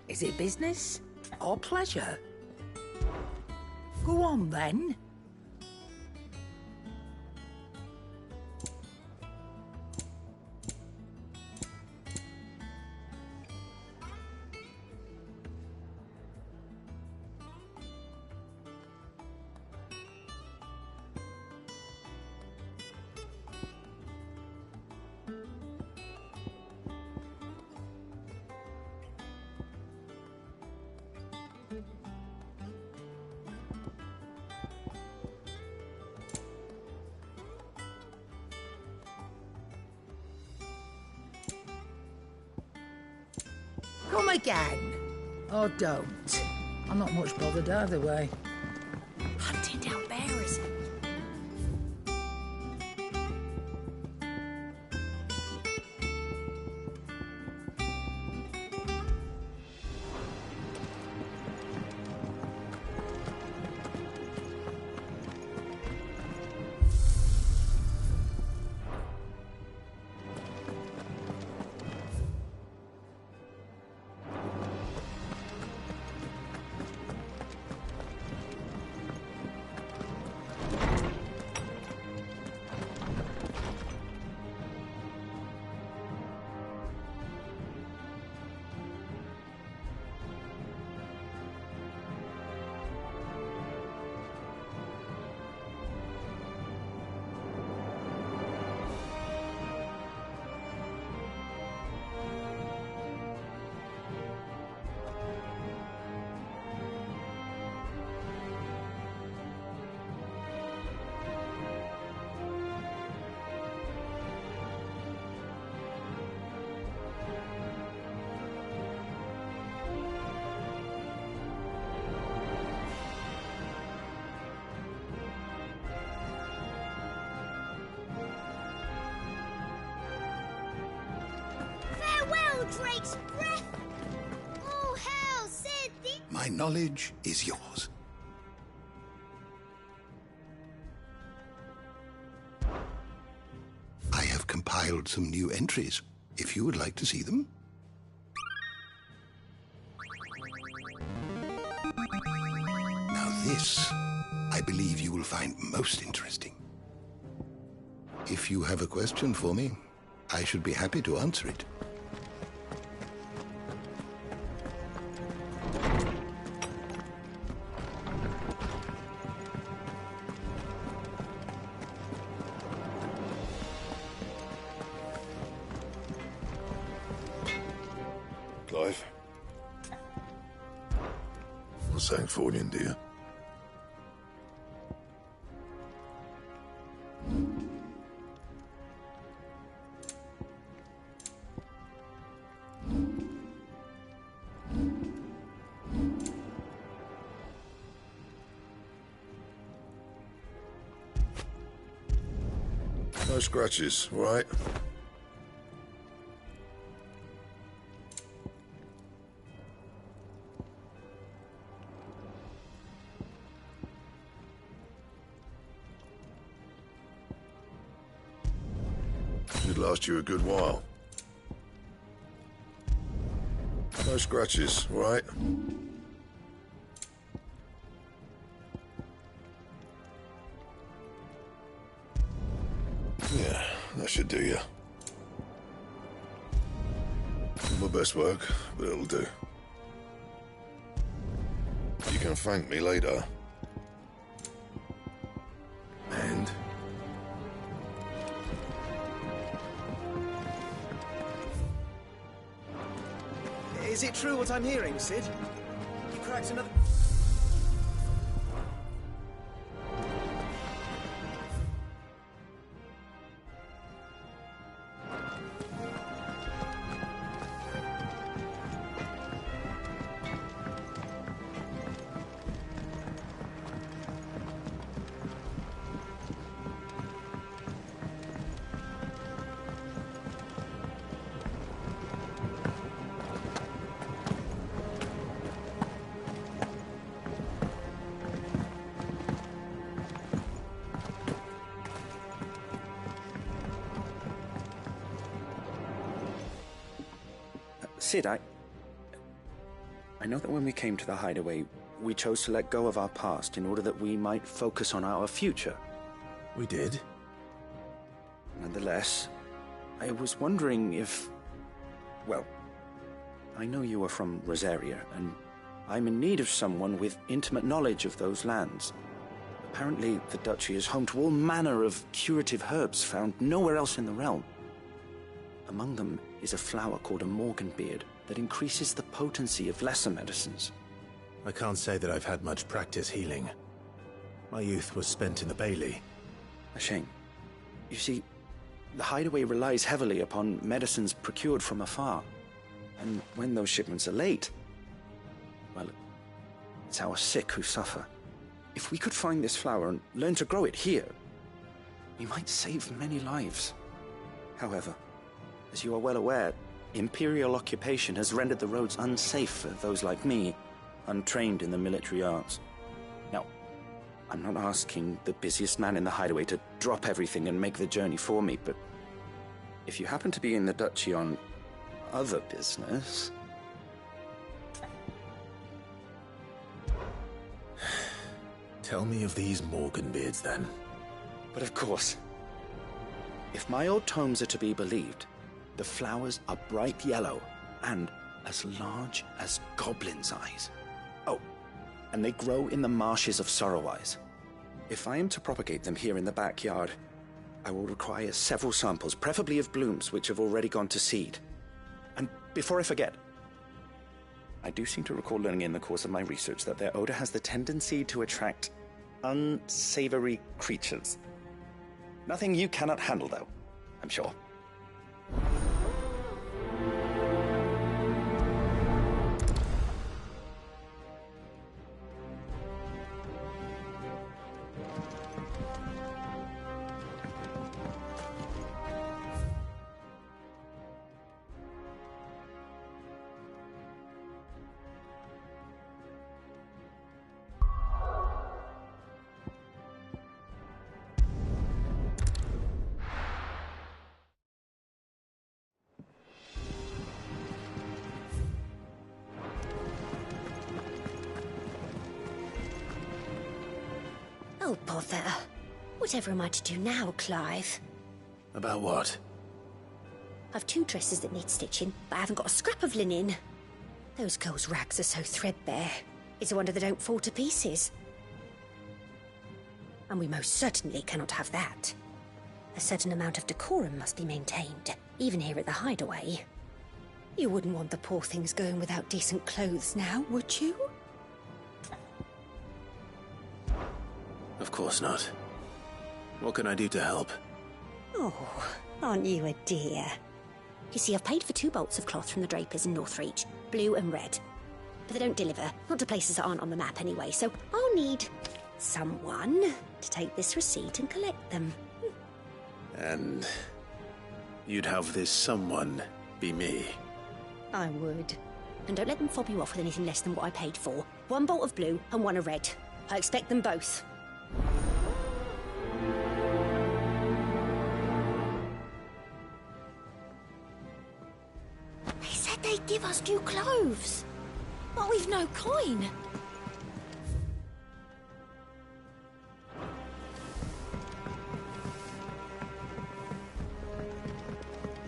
Is it business or pleasure? Go on, then. Come again. Or don't. I'm not much bothered either way. Hunting down bearers. Drake's breath! Oh, hell, said this! My knowledge is yours. I have compiled some new entries, if you would like to see them. Now this, I believe you will find most interesting. If you have a question for me, I should be happy to answer it. Clive? What's that for you, dear? No scratches, all right? It'd last you a good while. No scratches, all right? Yeah, that should do you. Not my best work, but it'll do. You can thank me later. And? Is it true what I'm hearing, Sid? You cracked another... Sid, I know that when we came to the hideaway, we chose to let go of our past in order that we might focus on our future. We did? Nonetheless, I was wondering if... Well, I know you are from Rosaria, and I'm in need of someone with intimate knowledge of those lands. Apparently, the Duchy is home to all manner of curative herbs found nowhere else in the realm. Among them is a flower called a Morganbeard that increases the potency of lesser medicines. I can't say that I've had much practice healing. My youth was spent in the Bailey. A shame. You see, the hideaway relies heavily upon medicines procured from afar. And when those shipments are late, well, it's our sick who suffer. If we could find this flower and learn to grow it here, we might save many lives. However, as you are well aware, Imperial occupation has rendered the roads unsafe for those like me, untrained in the military arts. Now, I'm not asking the busiest man in the hideaway to drop everything and make the journey for me, but if you happen to be in the Duchy on other business... Tell me of these Morganbeards, then. But of course. If my old tomes are to be believed, the flowers are bright yellow and as large as goblins' eyes. Oh, and they grow in the marshes of Sorrowwise. If I am to propagate them here in the backyard, I will require several samples, preferably of blooms which have already gone to seed. And before I forget, I do seem to recall learning in the course of my research that their odor has the tendency to attract unsavory creatures. Nothing you cannot handle, though, I'm sure. Oh, bother. Whatever am I to do now, Clive? About what? I've 2 dresses that need stitching, but I haven't got a scrap of linen. Those girls' rags are so threadbare. It's a wonder they don't fall to pieces. And we most certainly cannot have that. A certain amount of decorum must be maintained, even here at the Hideaway. You wouldn't want the poor things going without decent clothes now, would you? Of course not. What can I do to help? Oh, aren't you a dear? You see, I've paid for 2 bolts of cloth from the drapers in Northreach, blue and red. But they don't deliver, not to places that aren't on the map anyway, so I'll need someone to take this receipt and collect them. And you'd have this someone be me. I would. And don't let them fob you off with anything less than what I paid for. 1 bolt of blue and 1 of red. I expect them both. They said they'd give us new clothes. But we've no coin.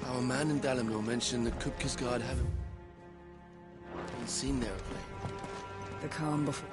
Our man in Dalamir mentioned that Kupka's guard haven't seen their play. The calm before.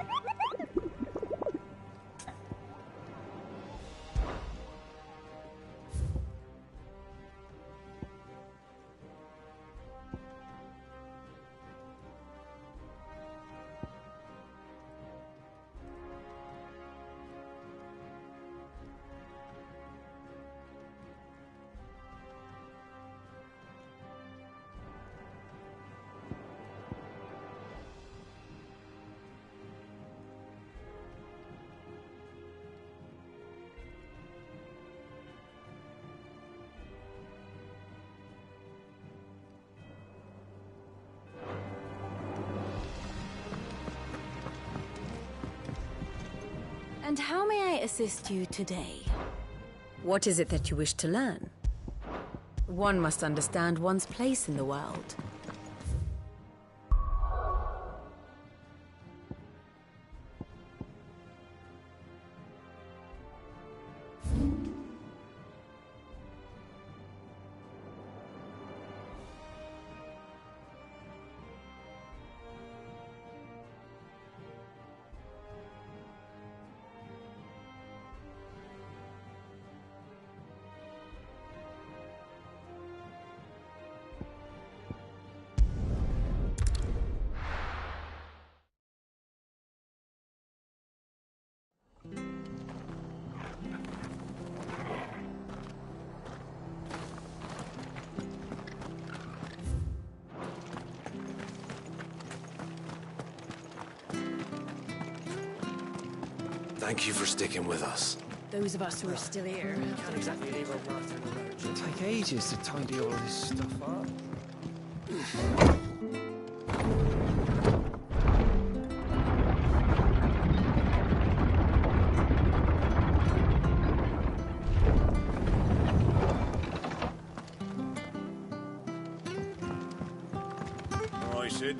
And how may I assist you today? What is it that you wish to learn? One must understand one's place in the world. Thank you for sticking with us. Those of us who are still here. Can't exactly leave a mark on the road. It'll take ages to tidy all this stuff up. All right, Sid.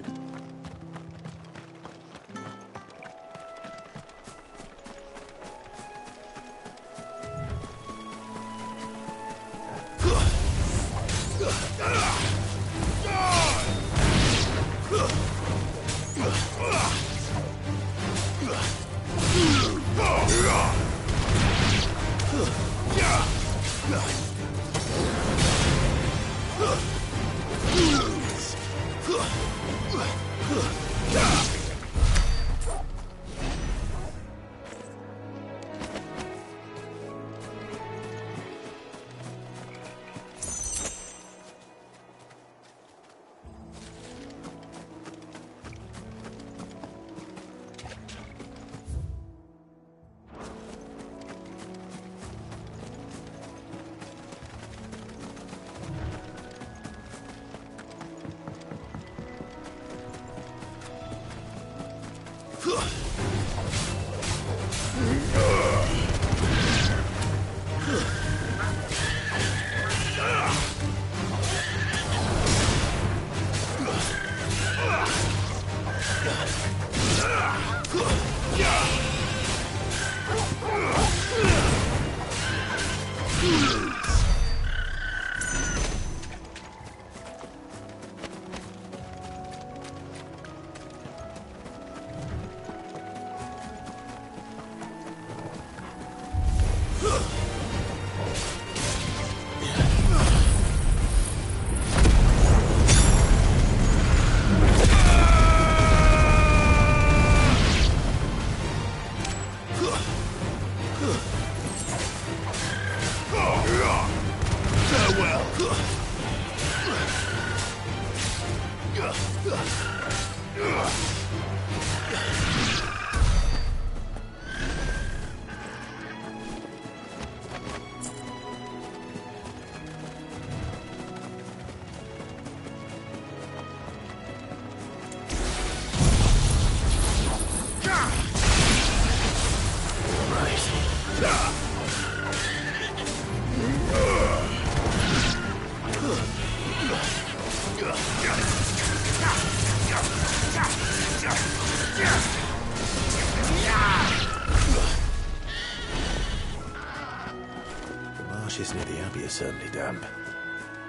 The marshes near the Abbey are certainly damp.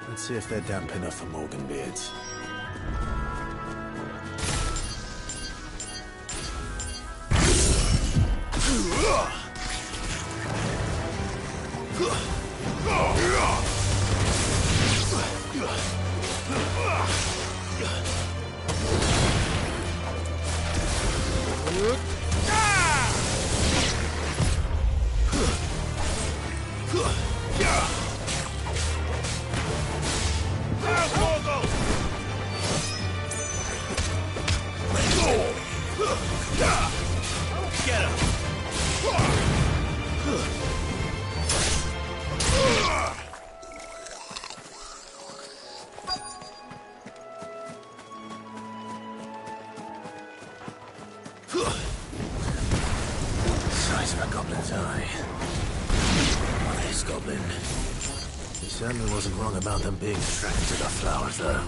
Let's see if they're damp enough for Morganbeards. Size of a goblin's eye. This goblin. He certainly wasn't wrong about them being attracted to the flowers, though.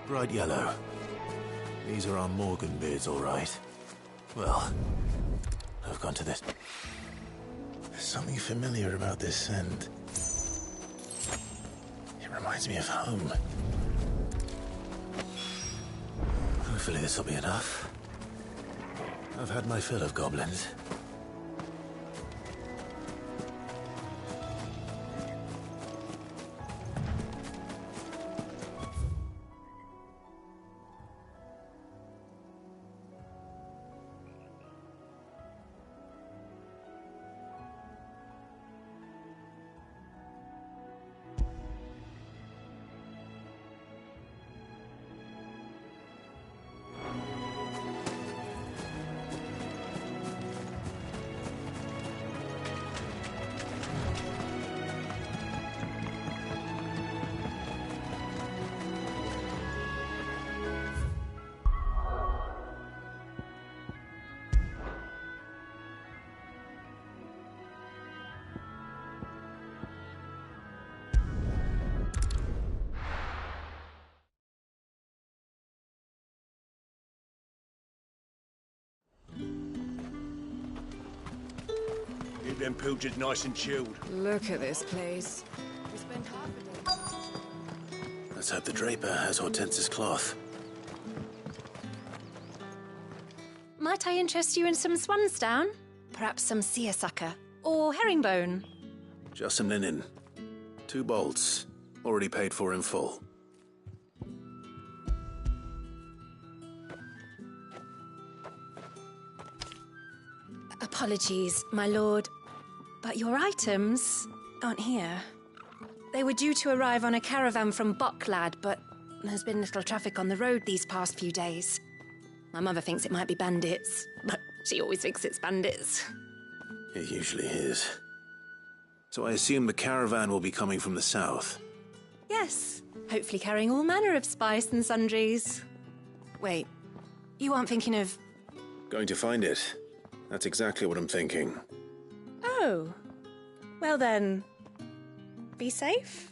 Bright yellow. These are our Morganbeards, all right. Well, I've gone to this. There's something familiar about this scent. It reminds me of home. Hopefully this will be enough. I've had my fill of goblins. them pilchards nice and chilled. Look at this place. We spent half a day. Let's hope the Draper has Hortense's cloth. Might I interest you in some swansdown? Perhaps some seersucker? Or herringbone? Just some linen. 2 bolts. Already paid for in full. Apologies, my lord, but your items aren't here. They were due to arrive on a caravan from Bocklad, but there's been little traffic on the road these past few days. My mother thinks it might be bandits, but she always thinks it's bandits. It usually is. So I assume the caravan will be coming from the south. Yes, hopefully carrying all manner of spice and sundries. Wait, you aren't thinking of... Going to find it. That's exactly what I'm thinking. Oh, well then, be safe.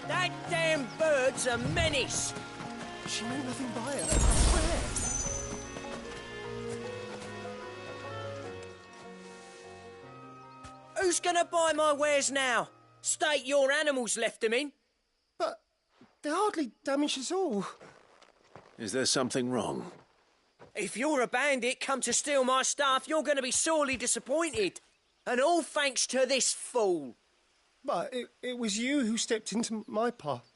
That damn bird's a menace! She meant nothing by it, I swear. Who's gonna buy my wares now? State your animals left them in. But they hardly damaged us all. Is there something wrong? If you're a bandit come to steal my stuff, you're gonna be sorely disappointed. And all thanks to this fool. But it was you who stepped into my path.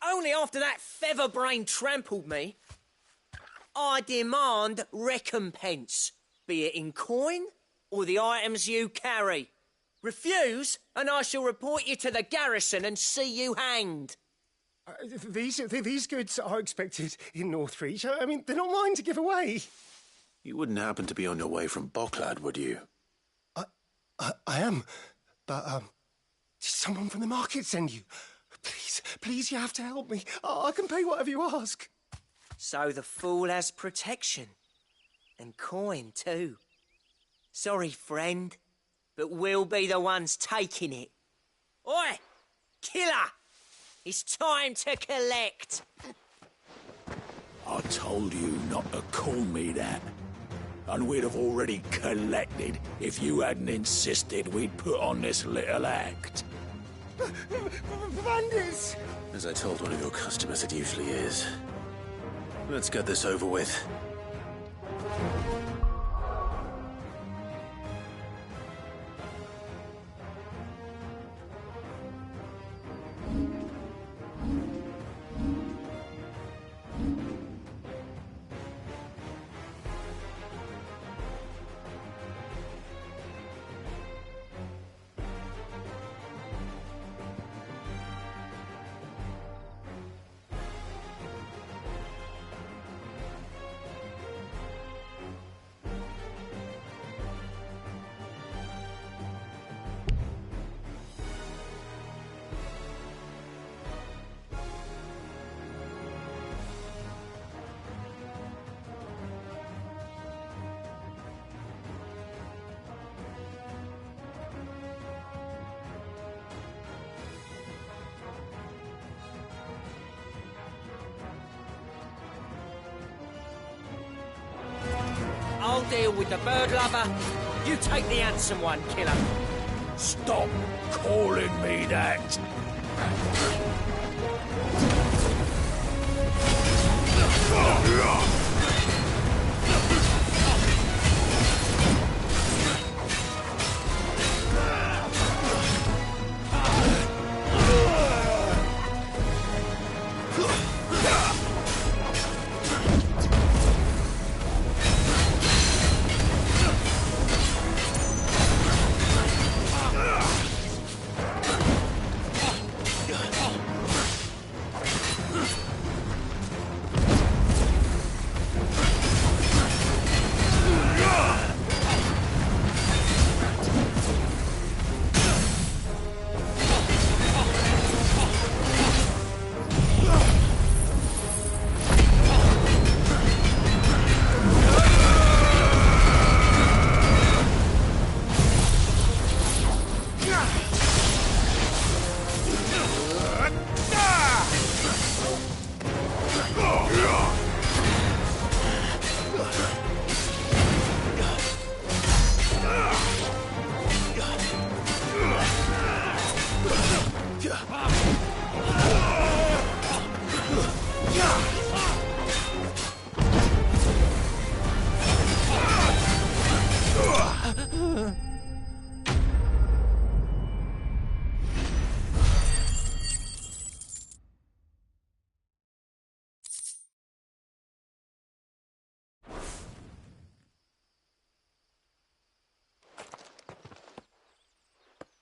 Only after that featherbrain trampled me. I demand recompense, be it in coin or the items you carry. Refuse, and I shall report you to the garrison and see you hanged. These goods are expected in Northreach. I mean, they're not mine to give away. You wouldn't happen to be on your way from Bocklad, would you? I am, but Did someone from the market send you? Please, please, you have to help me. I can pay whatever you ask. So the fool has protection. And coin, too. Sorry, friend, but we'll be the ones taking it. Oi! Killer! It's time to collect! I told you not to call me that. And we'd have already collected if you hadn't insisted we'd put on this little act. Bandits! As I told one of your customers, it usually is. Let's get this over with. I'll deal with the bird lover. You take the handsome one, Killer. Stop calling me that.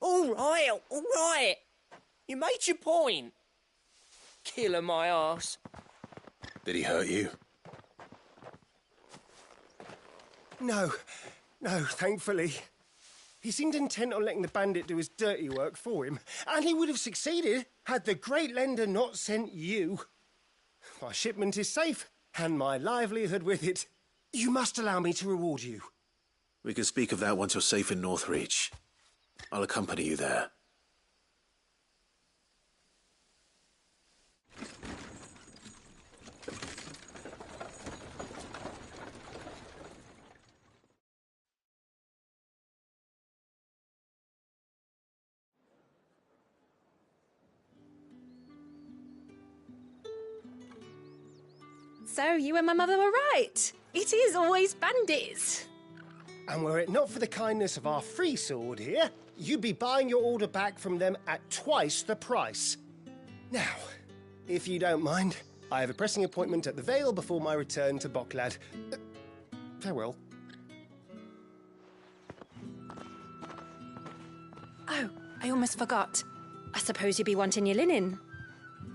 All right. You made your point. Killer my arse. Did he hurt you? No, thankfully. He seemed intent on letting the bandit do his dirty work for him, and he would have succeeded had the great lender not sent you. My shipment is safe, and my livelihood with it. You must allow me to reward you. We can speak of that once you're safe in Northreach. I'll accompany you there. So, you and my mother were right. It is always bandits. And were it not for the kindness of our free sword here, you'd be buying your order back from them at twice the price. Now, if you don't mind, I have a pressing appointment at the Vale before my return to Boklad. Farewell. Oh, I almost forgot. I suppose you'll be wanting your linen.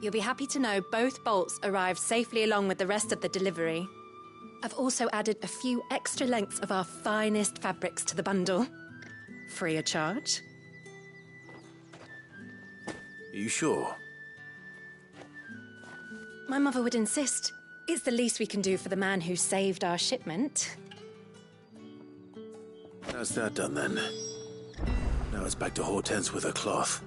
You'll be happy to know both bolts arrived safely along with the rest of the delivery. I've also added a few extra lengths of our finest fabrics to the bundle. Free of charge. Are you sure? My mother would insist. It's the least we can do for the man who saved our shipment. How's that done, then? Now it's back to Hortense with her cloth.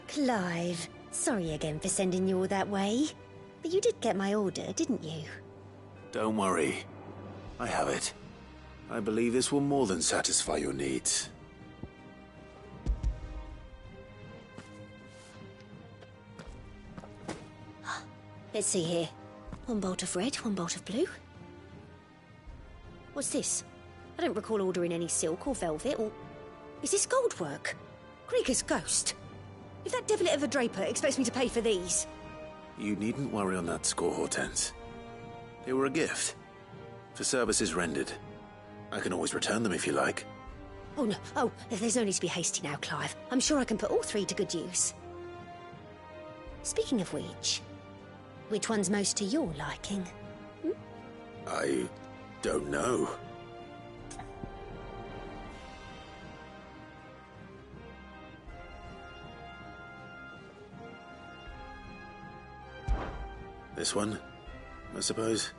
Clive, sorry again for sending you all that way. But you did get my order, didn't you? Don't worry. I have it. I believe this will more than satisfy your needs. Let's see here. One bolt of red, one bolt of blue. What's this? I don't recall ordering any silk or velvet, or... Is this gold work? Krieger's ghost. If that devilet of a draper expects me to pay for these... You needn't worry on that score, Hortense. They were a gift. For services rendered. I can always return them if you like. Oh, no. Oh, there's no need to be hasty now, Clive. I'm sure I can put all three to good use. Speaking of which one's most to your liking? I don't know. This one, I suppose.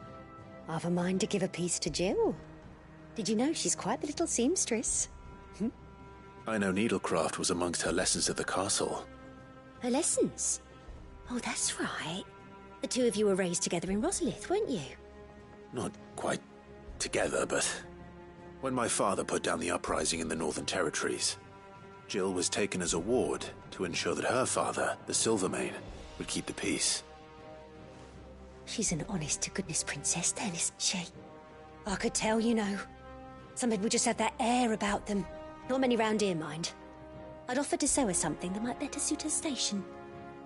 I've a mind to give a piece to Jill. Did you know she's quite the little seamstress? I know needlecraft was amongst her lessons at the castle. Her lessons? Oh, that's right. The two of you were raised together in Rosalith, weren't you? Not quite together, but... When my father put down the uprising in the Northern Territories, Jill was taken as a ward to ensure that her father, the Silvermane, would keep the peace. She's an honest-to-goodness princess then, isn't she? I could tell, you know. Some people just have that air about them. Not many round here, mind. I'd offered to sew her something that might better suit her station.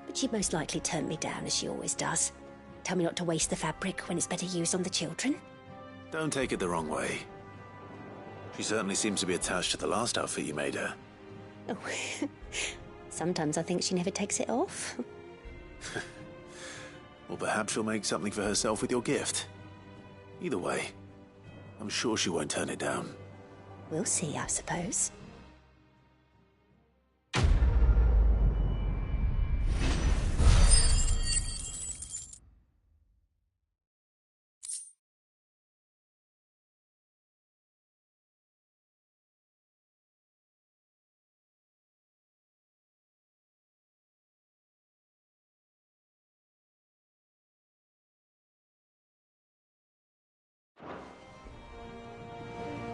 But she'd most likely turn me down, as she always does. Tell me not to waste the fabric when it's better used on the children. Don't take it the wrong way. She certainly seems to be attached to the last outfit you made her. Oh, sometimes I think she never takes it off. Or perhaps she'll make something for herself with your gift. Either way, I'm sure she won't turn it down. We'll see, I suppose.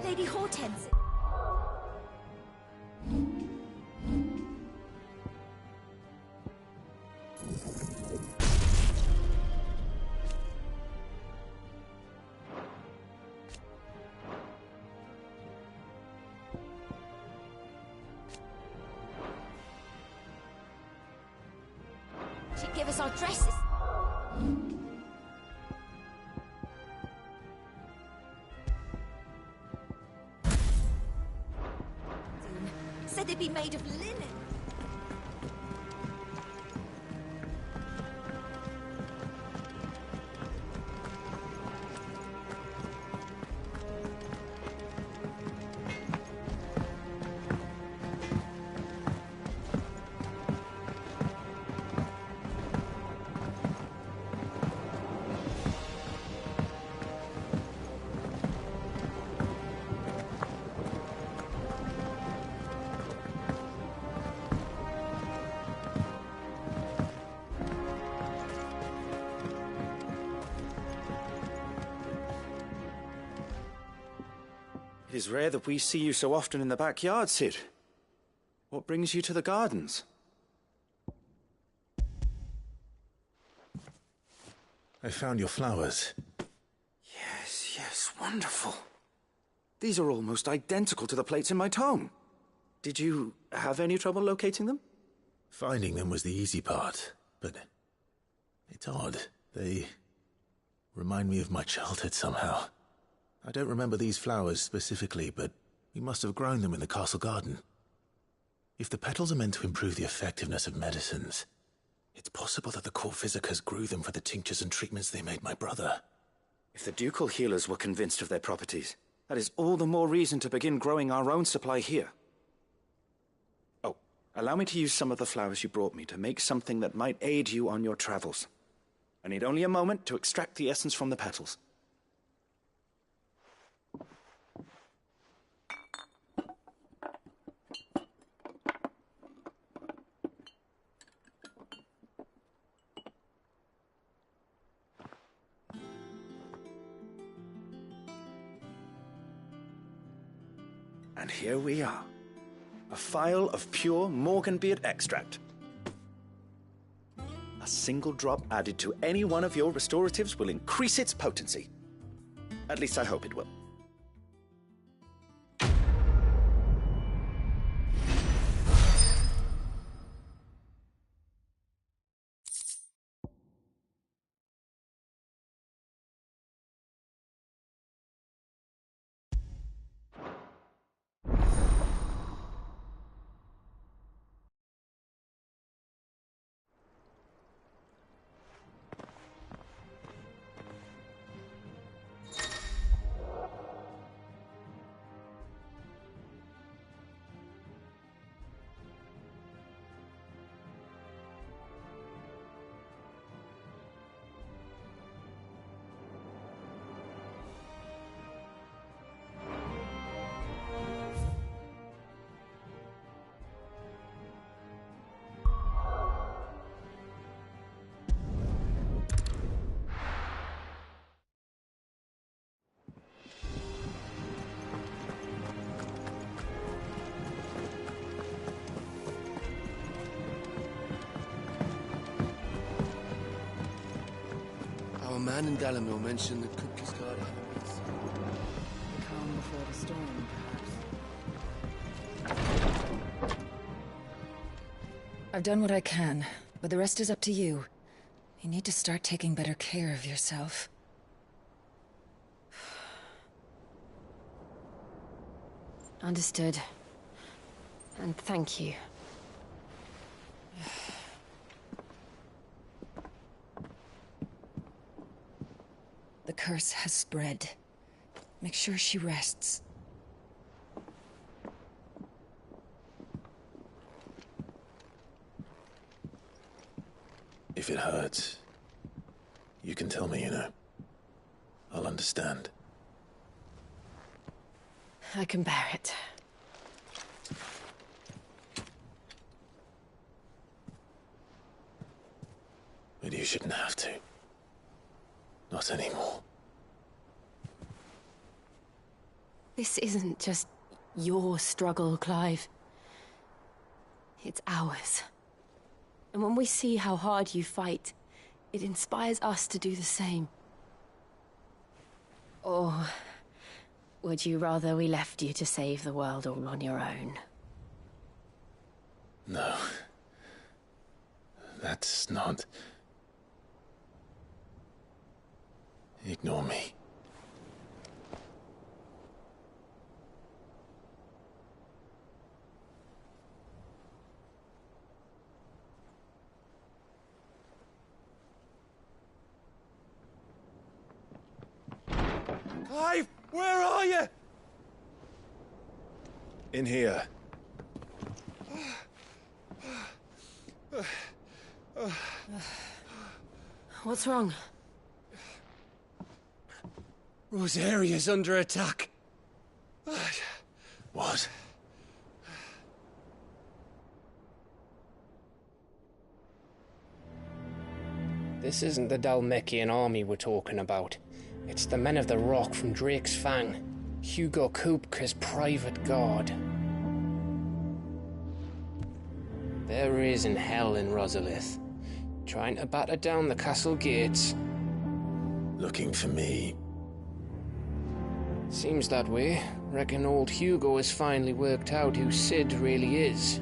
Lady Hortense. She'd give us our dresses. Said they'd be made of linen. It is rare that we see you so often in the backyard, Cid. What brings you to the gardens? I found your flowers. Yes, wonderful. These are almost identical to the plates in my tome. Did you have any trouble locating them? Finding them was the easy part, but it's odd. They remind me of my childhood somehow. I don't remember these flowers specifically, but we must have grown them in the castle garden. If the petals are meant to improve the effectiveness of medicines, it's possible that the court physicers grew them for the tinctures and treatments they made my brother. If the ducal healers were convinced of their properties, that is all the more reason to begin growing our own supply here. Oh, allow me to use some of the flowers you brought me to make something that might aid you on your travels. I need only a moment to extract the essence from the petals. And here we are. A phial of pure Morganbeard extract. A single drop added to any one of your restoratives will increase its potency. At least I hope it will. Our man in Dalamil mentioned that Kupka's guard enemies. The calm before the storm, perhaps. I've done what I can, but the rest is up to you. You need to start taking better care of yourself. Understood. And thank you. The curse has spread. Make sure she rests. If it hurts, you can tell me, I'll understand. I can bear it. But you shouldn't have to. Not anymore. This isn't just your struggle, Clive. It's ours. And when we see how hard you fight, it inspires us to do the same. Or would you rather we left you to save the world all on your own? No. That's not... Ignore me. Clive, where are you? In here. What's wrong? Rosaria's under attack. What? This isn't the Dhalmekian army we're talking about. It's the men of the Rock from Drake's Fang. Hugo Kupka's private guard. There is in hell in Rosalith, trying to batter down the castle gates. Looking for me. Seems that way. Reckon old Hugo has finally worked out who Sid really is.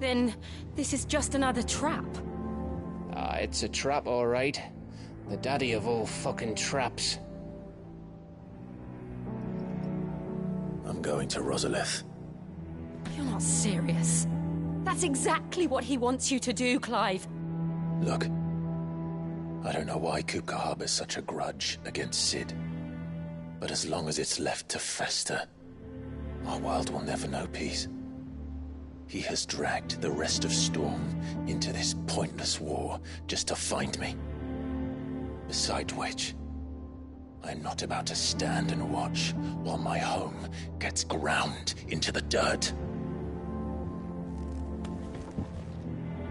Then this is just another trap. Ah, it's a trap, all right. The daddy of all fucking traps. I'm going to Rosalith. You're not serious. That's exactly what he wants you to do, Clive. Look, I don't know why Kupka harbors such a grudge against Cid. But as long as it's left to fester, our world will never know peace. He has dragged the rest of Storm into this pointless war just to find me. Besides which, I'm not about to stand and watch while my home gets ground into the dirt.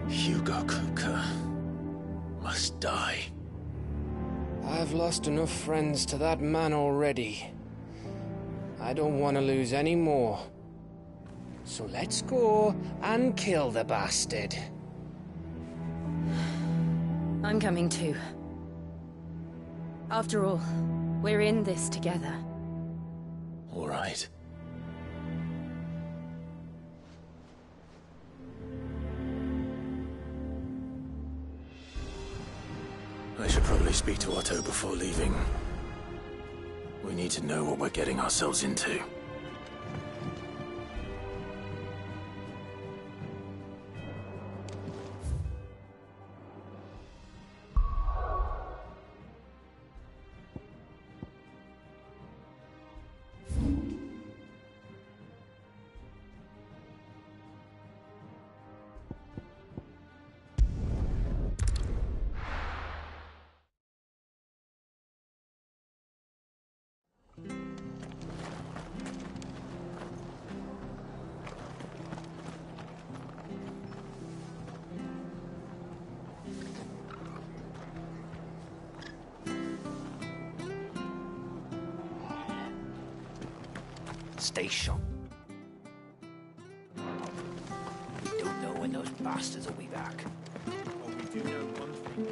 Hugo Kupka must die. I've lost enough friends to that man already. I don't want to lose any more. So let's go and kill the bastard. I'm coming too. After all, we're in this together. All right. I should probably speak to Otto before leaving. We need to know what we're getting ourselves into. Stay sharp. We don't know when those bastards will be back. We do know one thing.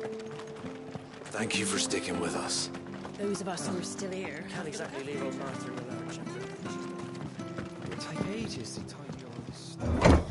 Thank you for sticking with us. Those of us who are still here. Can't exactly leave old Martha without checking. It'll take ages to tidy all this stuff.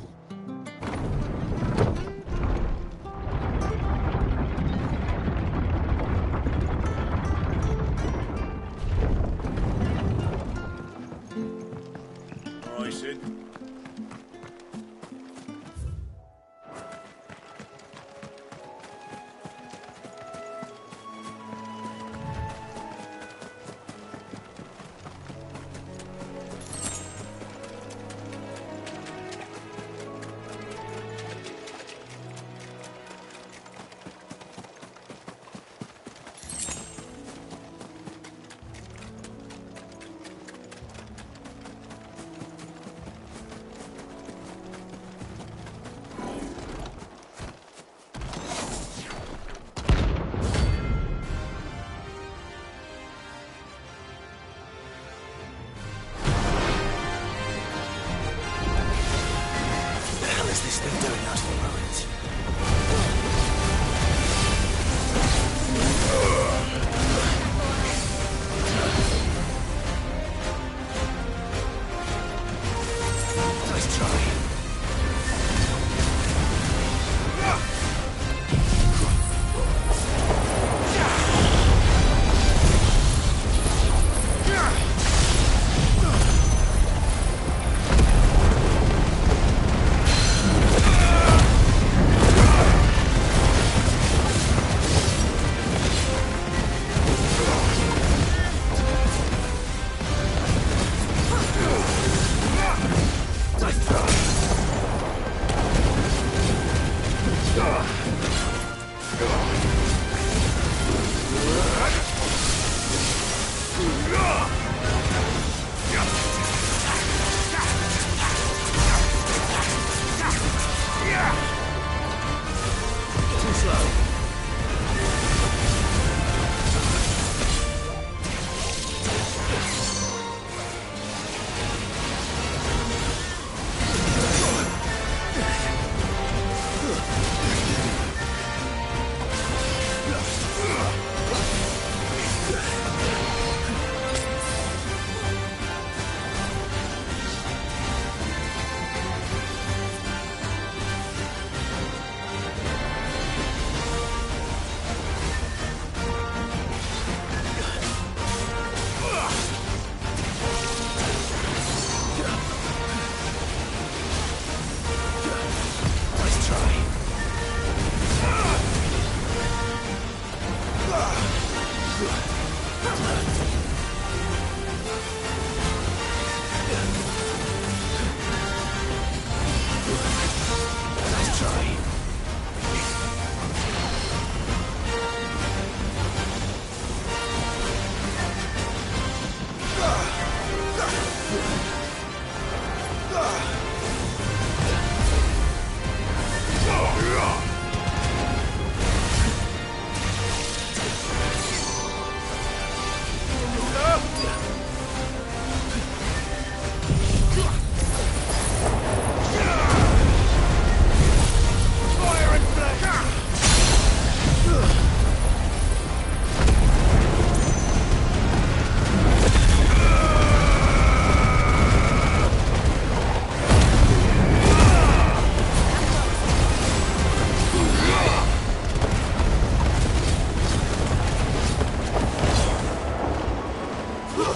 Too slow.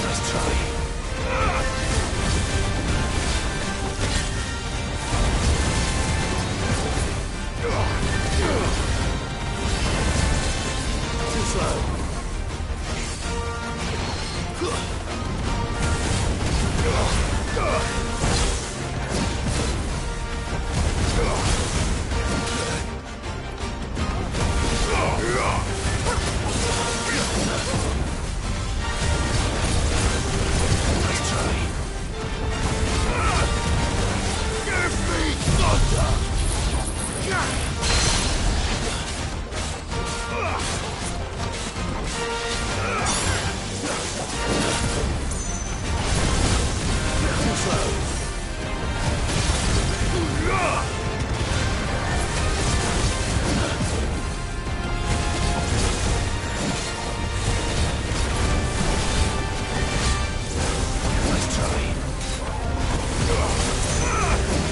Nice try. Too slow. Nice try. Give me thunder! Too slow. Nice try. Too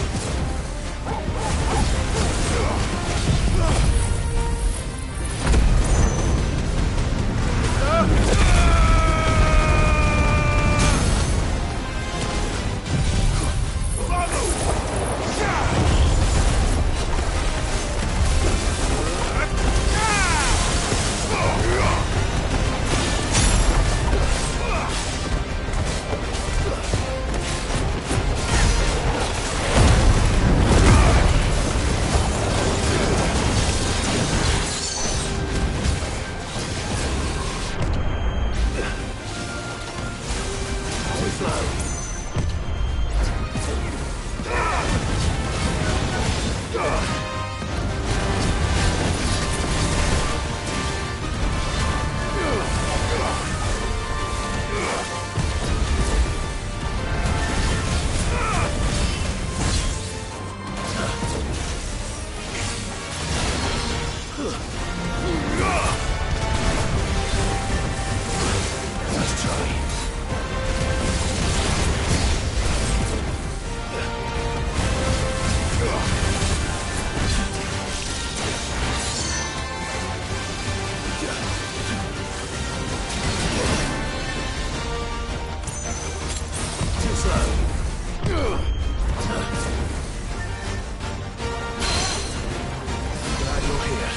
slow. Nice try. Too slow. Glad you're here.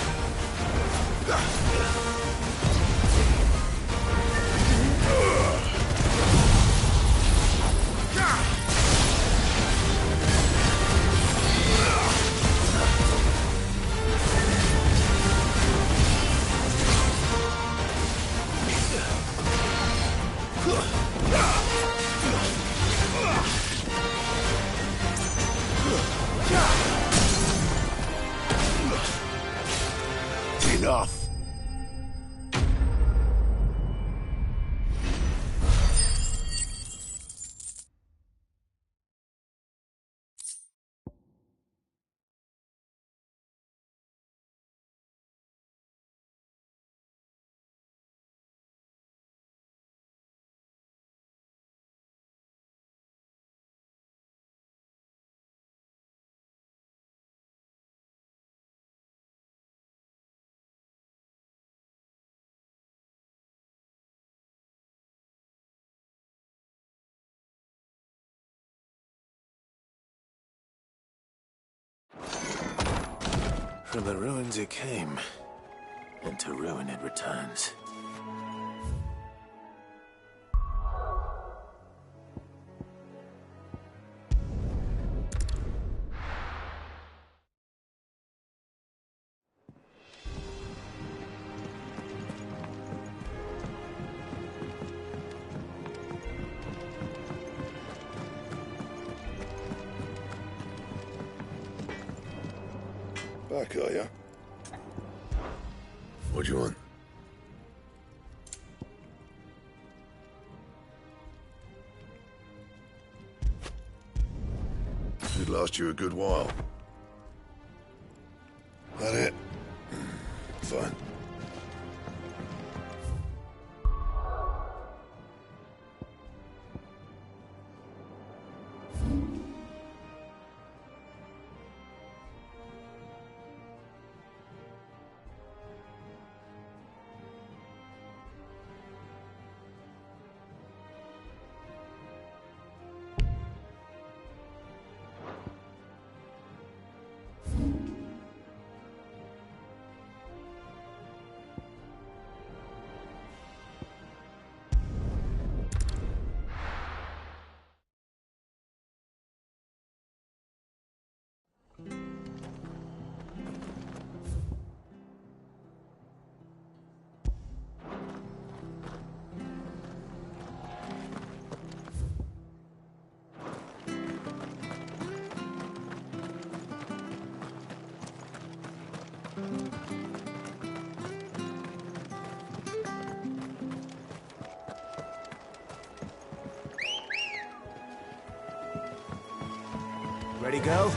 Enough. From the ruins it came, and to ruin it returns. Back, are ya? What do you want? Should last you a good while. That it? Fine. Ready, girl?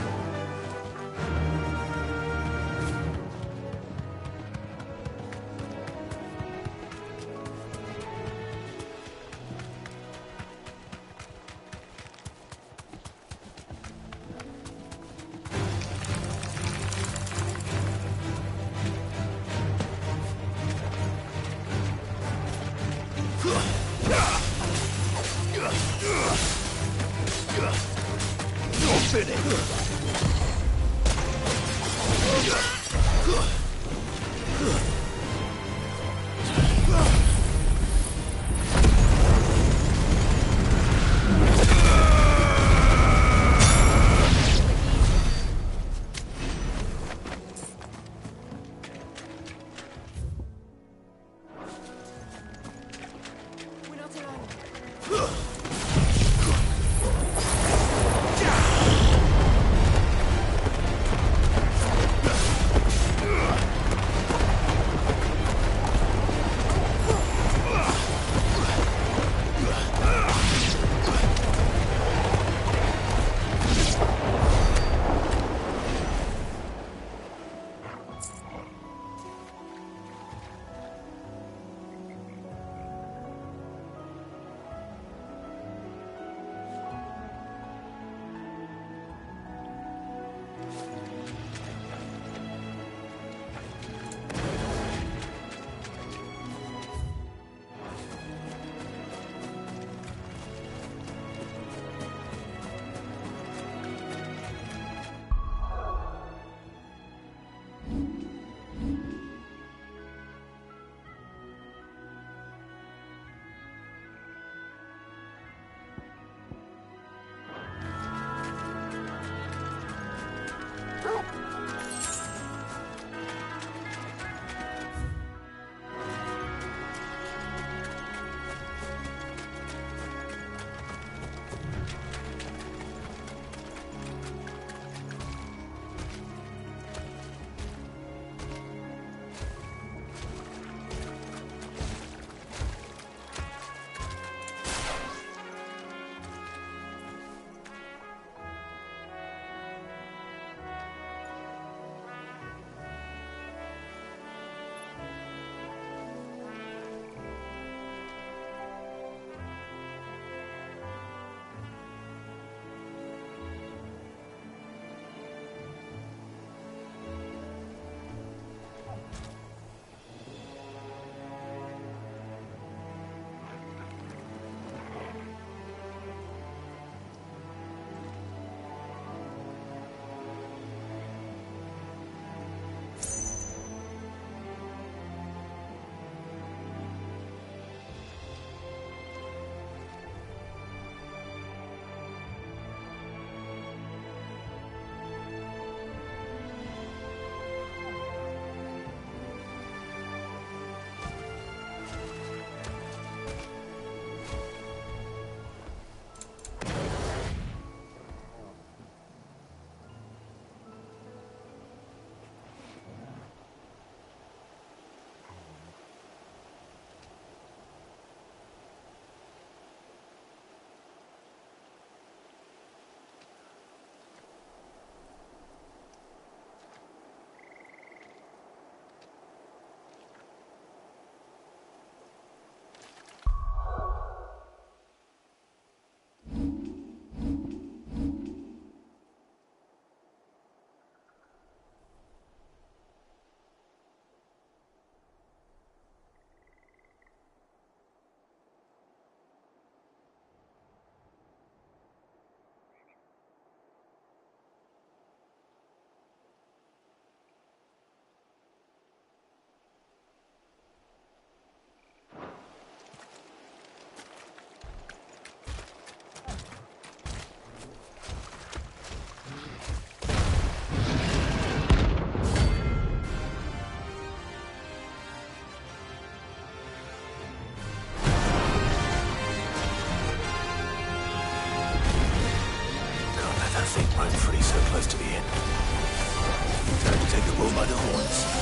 by the horns.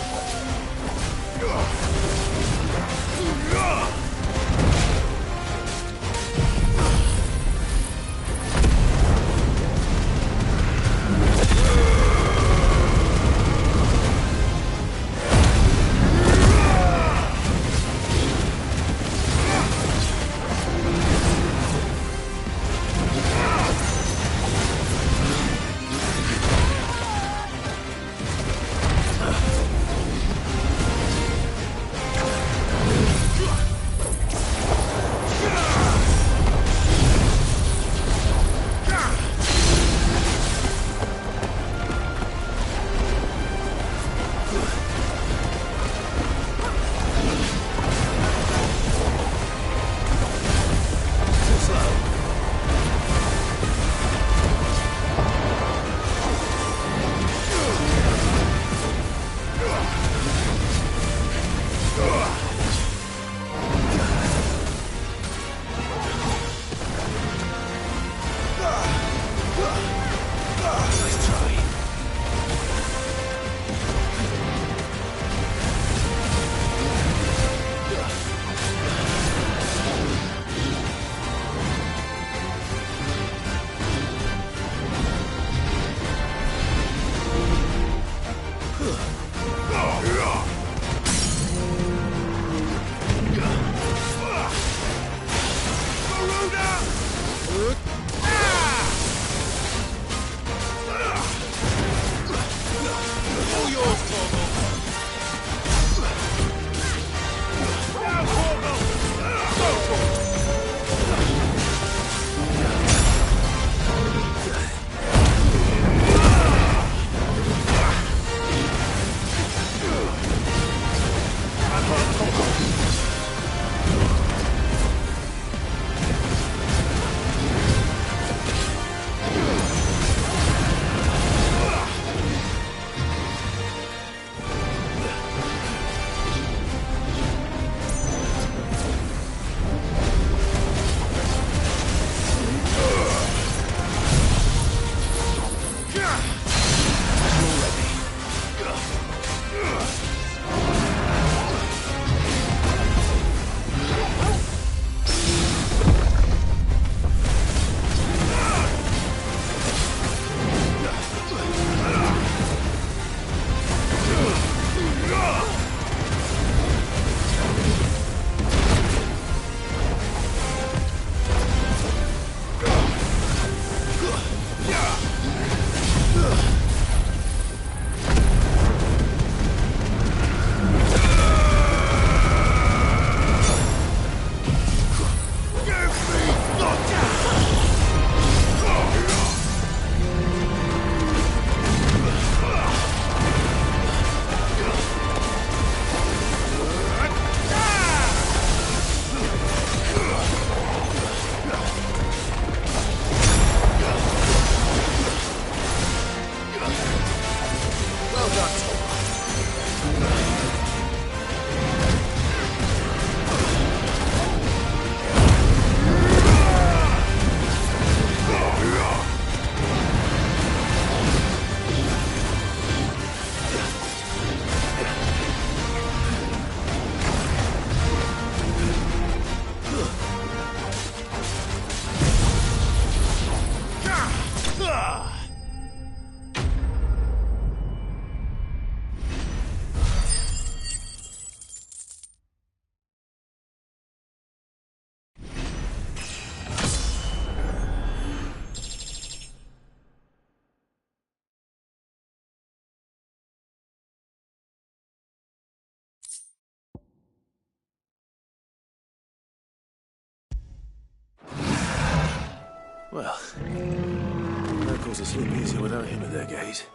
Well, no cause to sleep easy without him at their gate.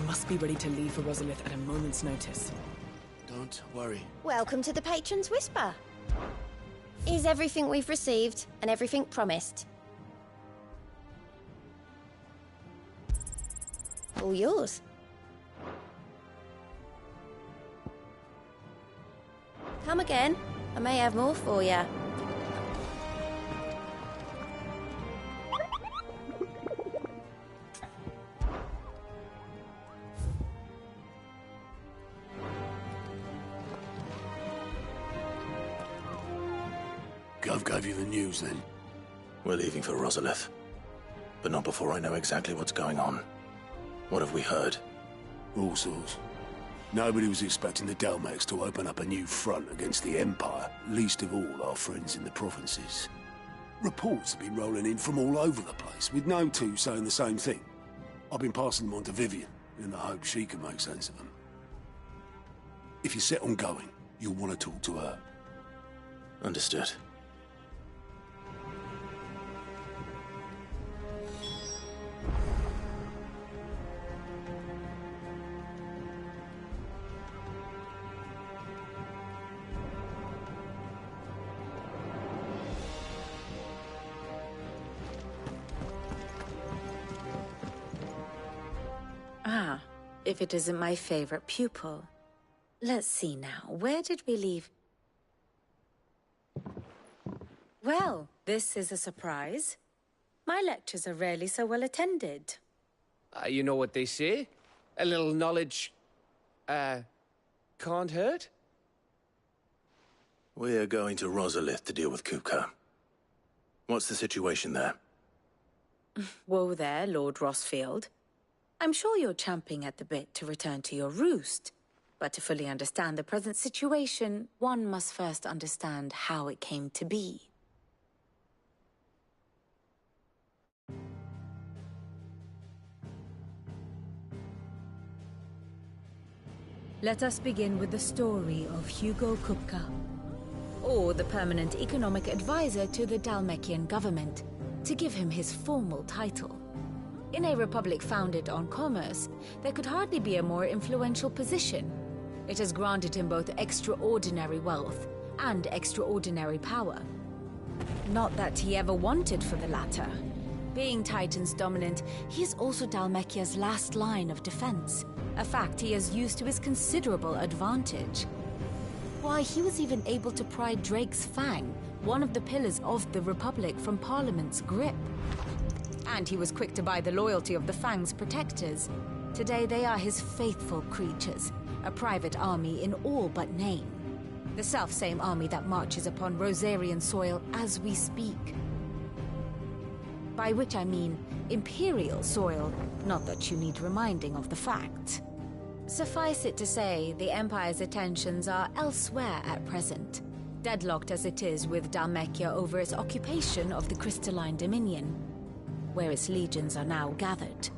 must be ready to leave for Rosalith at a moment's notice. Don't worry. Welcome to the Patron's Whisper. Is everything we've received and everything promised? All yours. Come again. I may have more for you. Gov gave you the news, then? We're leaving for Rosalith. But not before I know exactly what's going on. What have we heard? All sorts. Nobody was expecting the Dalmex to open up a new front against the Empire, least of all our friends in the provinces. Reports have been rolling in from all over the place, with no two saying the same thing. I've been passing them on to Vivian, in the hope she can make sense of them. If you're set on going, you'll want to talk to her. Understood. Ah, if it isn't my favorite pupil. Let's see now, where did we leave? Well, this is a surprise. My lectures are rarely so well attended. You know what they say? A little knowledge, can't hurt? We're going to Rosalith to deal with Kupka. What's the situation there? Whoa there, Lord Rossfield. I'm sure you're champing at the bit to return to your roost. But to fully understand the present situation, one must first understand how it came to be. Let us begin with the story of Hugo Kupka, or the permanent economic advisor to the Dalmekian government, to give him his formal title. In a republic founded on commerce, there could hardly be a more influential position. It has granted him both extraordinary wealth and extraordinary power. Not that he ever wanted for the latter. Being Titan's dominant, he is also Dalmekia's last line of defense, a fact he has used to his considerable advantage. Why, he was even able to pry Drake's Fang, one of the pillars of the Republic, from Parliament's grip. And he was quick to buy the loyalty of the Fang's protectors. Today they are his faithful creatures, a private army in all but name. The self-same army that marches upon Rosarian soil as we speak. By which I mean Imperial soil, not that you need reminding of the fact. Suffice it to say, the Empire's attentions are elsewhere at present, deadlocked as it is with Dalmekia over its occupation of the Crystalline Dominion, where its legions are now gathered.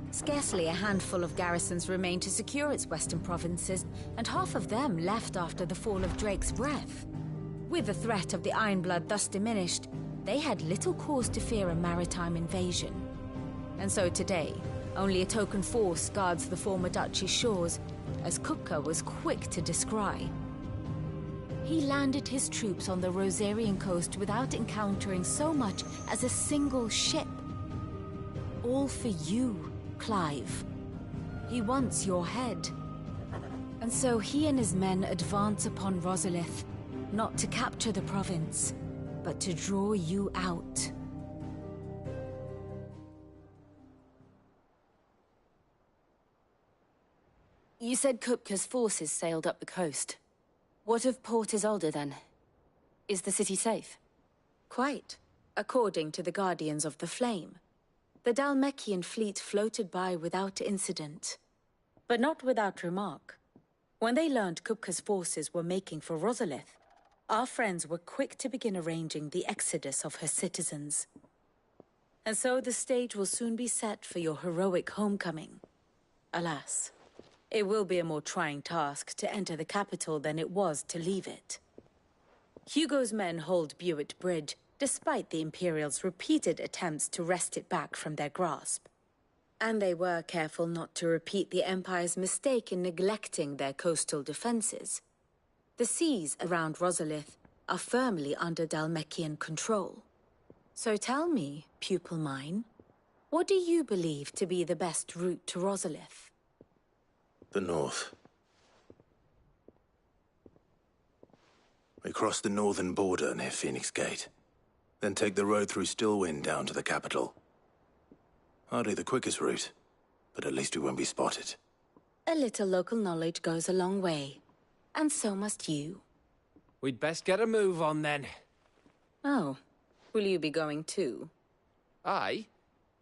Scarcely a handful of garrisons remain to secure its western provinces, and half of them left after the fall of Drake's Breath. With the threat of the Ironblood thus diminished, they had little cause to fear a maritime invasion. And so today, only a token force guards the former duchy's shores, as Kupka was quick to descry. He landed his troops on the Rosarian coast without encountering so much as a single ship. All for you, Clive. He wants your head. And so he and his men advance upon Rosalith, not to capture the province, but to draw you out. You said Kupka's forces sailed up the coast. What of Port Isolde, then? Is the city safe? Quite, according to the Guardians of the Flame. The Dalmekian fleet floated by without incident. But not without remark. When they learned Kupka's forces were making for Rosalith, our friends were quick to begin arranging the exodus of her citizens. And so the stage will soon be set for your heroic homecoming. Alas, it will be a more trying task to enter the capital than it was to leave it. Hugo's men hold Buet Bridge, despite the Imperials' repeated attempts to wrest it back from their grasp. And they were careful not to repeat the Empire's mistake in neglecting their coastal defenses. The seas around Rosalith are firmly under Dhalmekian control. So tell me, pupil mine, what do you believe to be the best route to Rosalith? The north. We cross the northern border near Phoenix Gate, then take the road through Stillwind down to the capital. Hardly the quickest route, but at least we won't be spotted. A little local knowledge goes a long way, and so must you. We'd best get a move on then. Oh, will you be going too? Aye.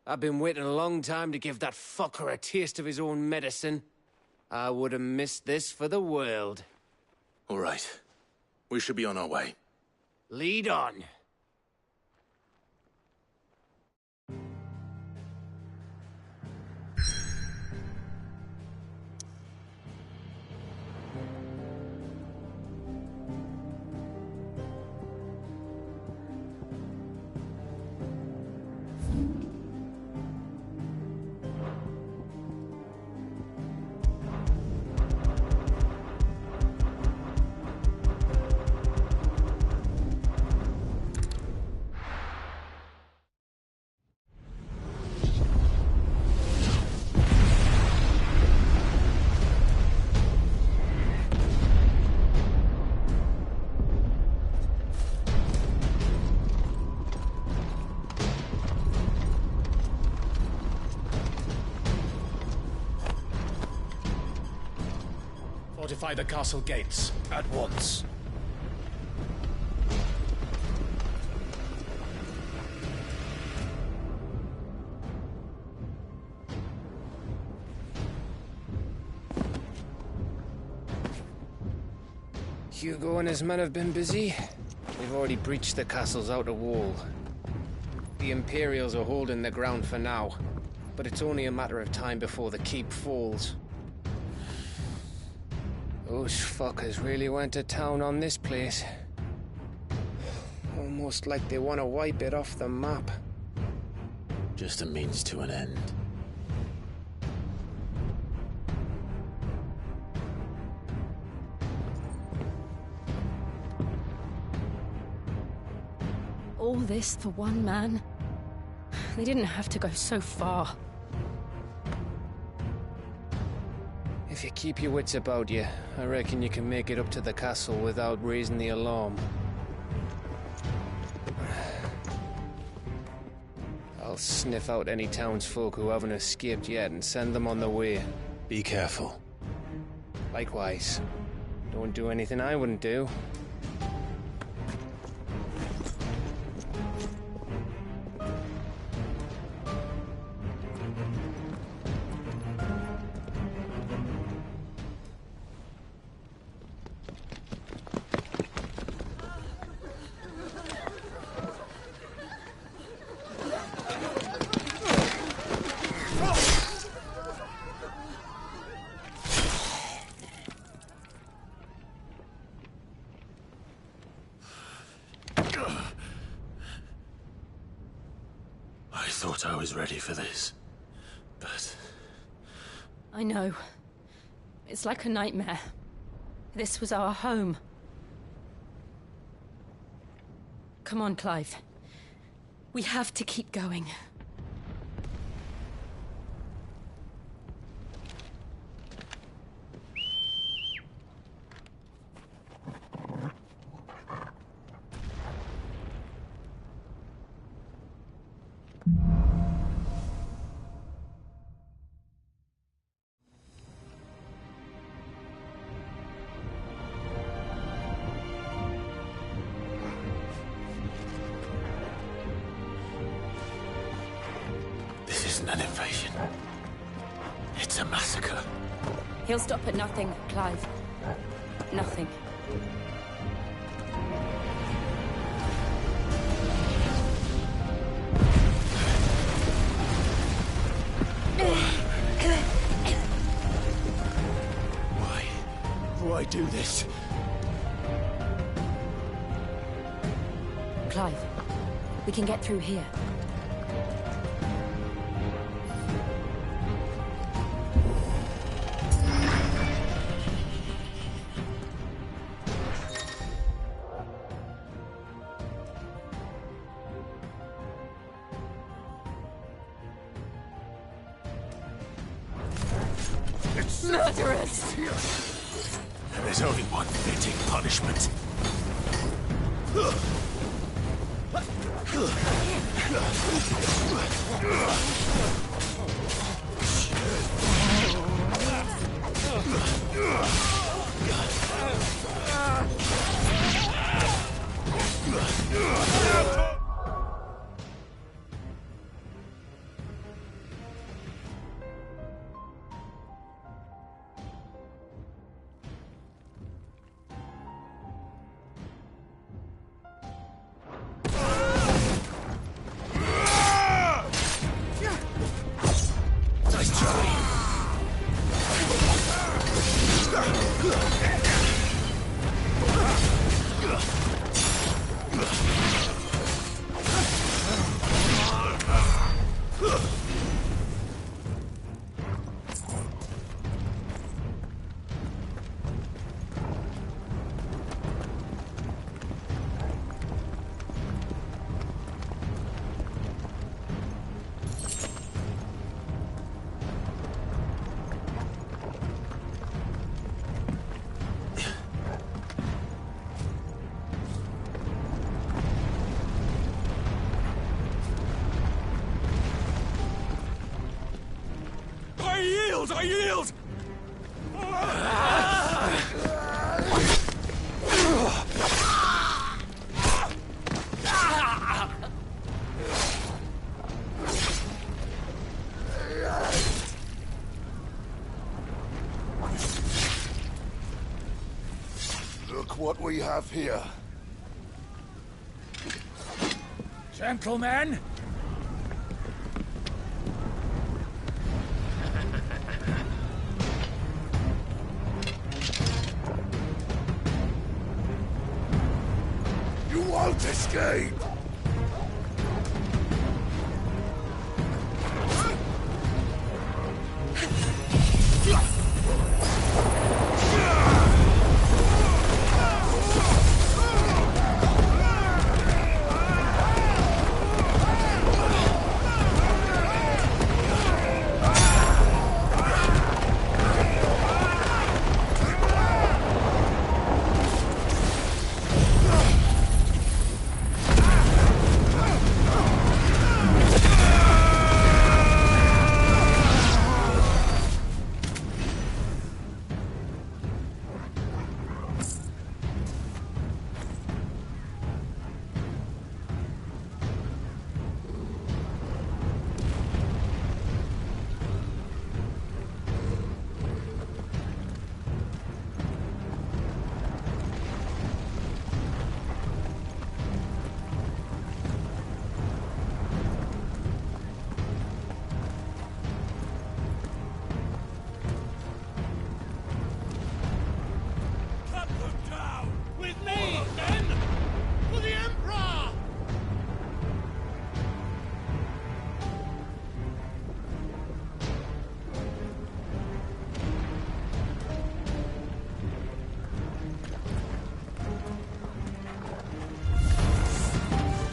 I've been waiting a long time to give that fucker a taste of his own medicine. I would have missed this for the world. All right. We should be on our way. Lead on. Fortify the castle gates at once. Hugo and his men have been busy. We've already breached the castle's outer wall. The Imperials are holding the ground for now, but it's only a matter of time before the keep falls. Those fuckers really went to town on this place. Almost like they want to wipe it off the map. Just a means to an end. All this for one man? They didn't have to go so far. If you keep your wits about you, I reckon you can make it up to the castle without raising the alarm. I'll sniff out any townsfolk who haven't escaped yet and send them on their way. Be careful. Likewise. Don't do anything I wouldn't do. I thought I was ready for this, but... I know. It's like a nightmare. This was our home. Come on, Clive. We have to keep going. This isn't an invasion. It's a massacre. He'll stop at nothing, Clive. Nothing. Why do this? Clive, we can get through here. Murderers! And there's only one fitting punishment. Nice try. I yield! Look what we have here. Gentlemen! You won't escape!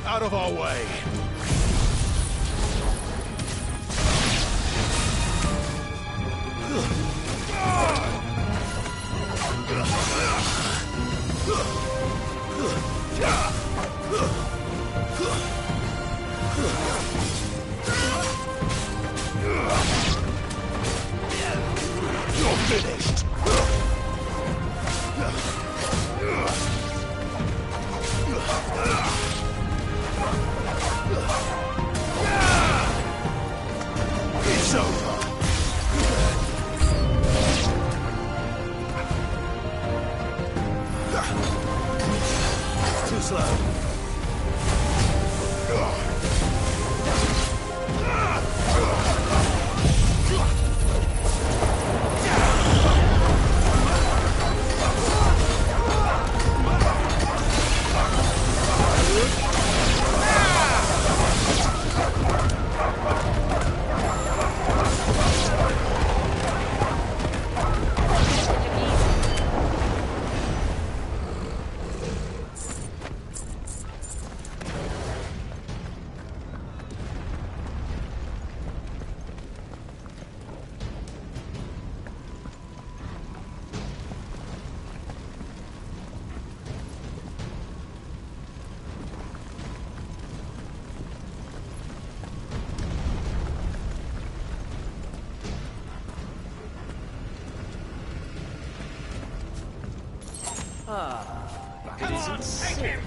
Out of our way! You're finished! It's over! Too slow. Come on, take him!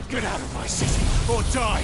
Get out of my city, or die!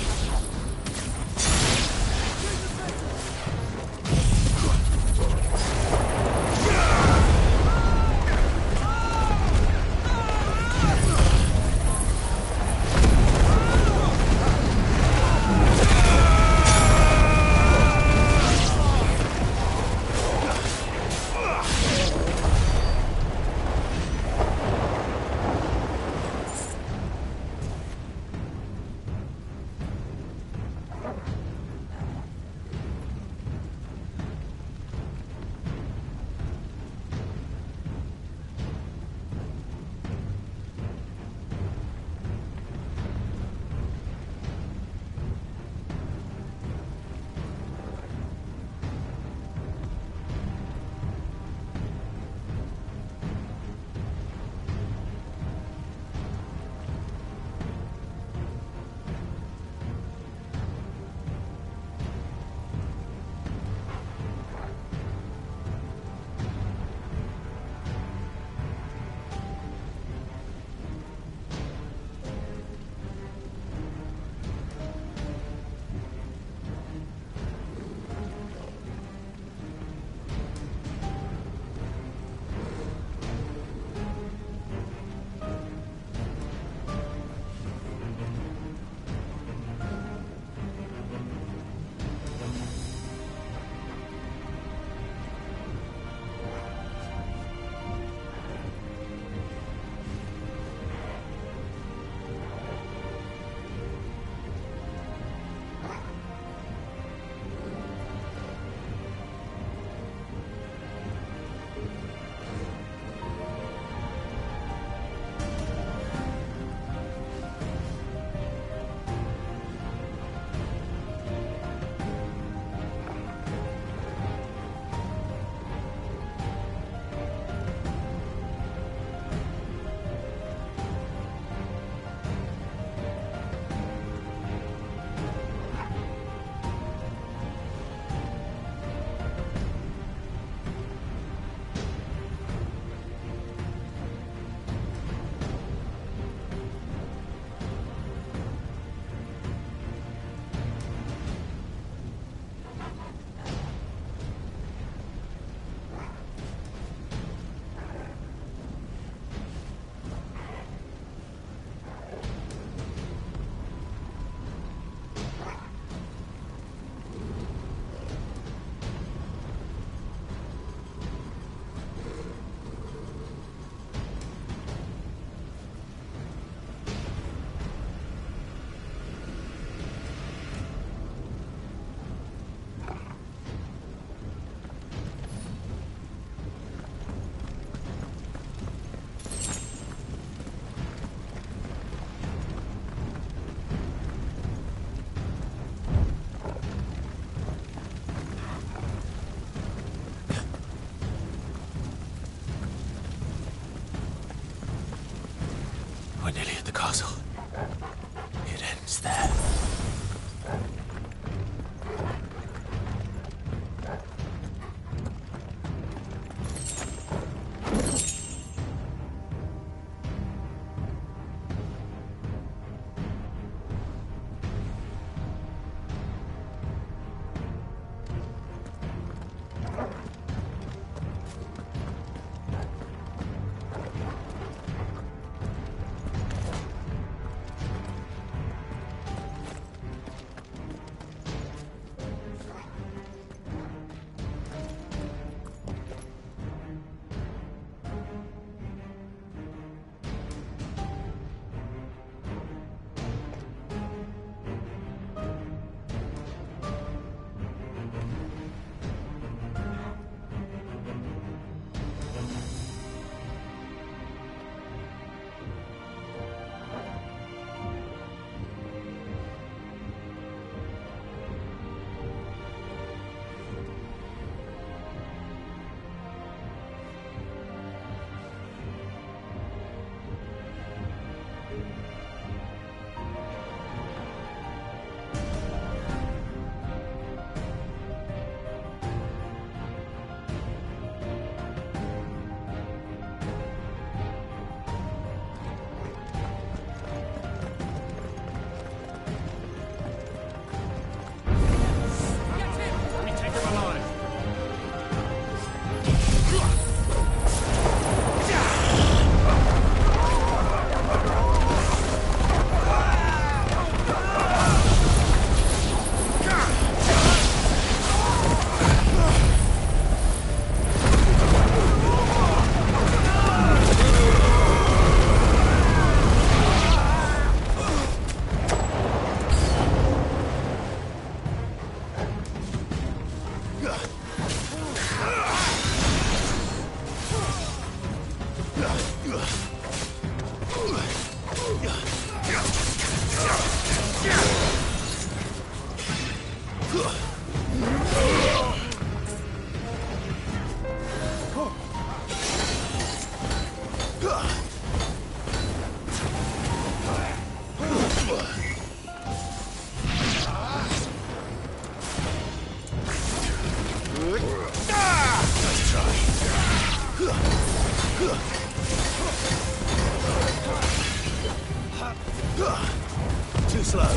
Too slow.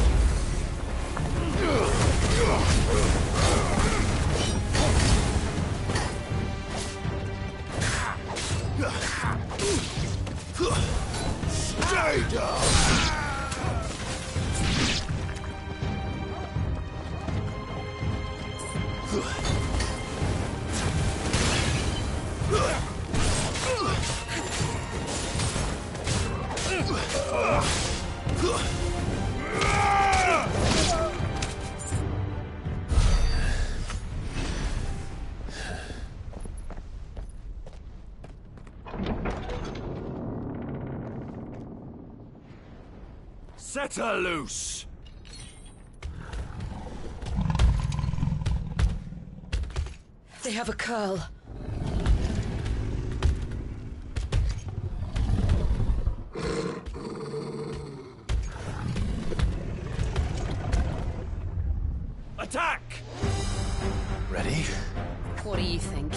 Stay down! Set her loose! They have a curl. Attack! Ready? What do you think?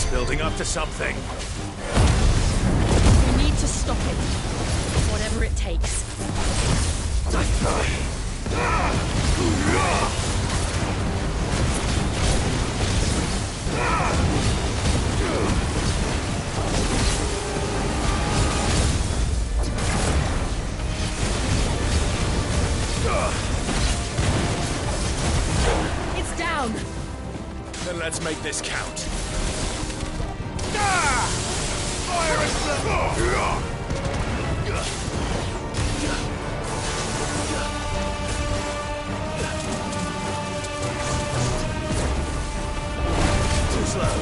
Building up to something. We need to stop it. Whatever it takes. It's down. Then let's make this count. Too slow.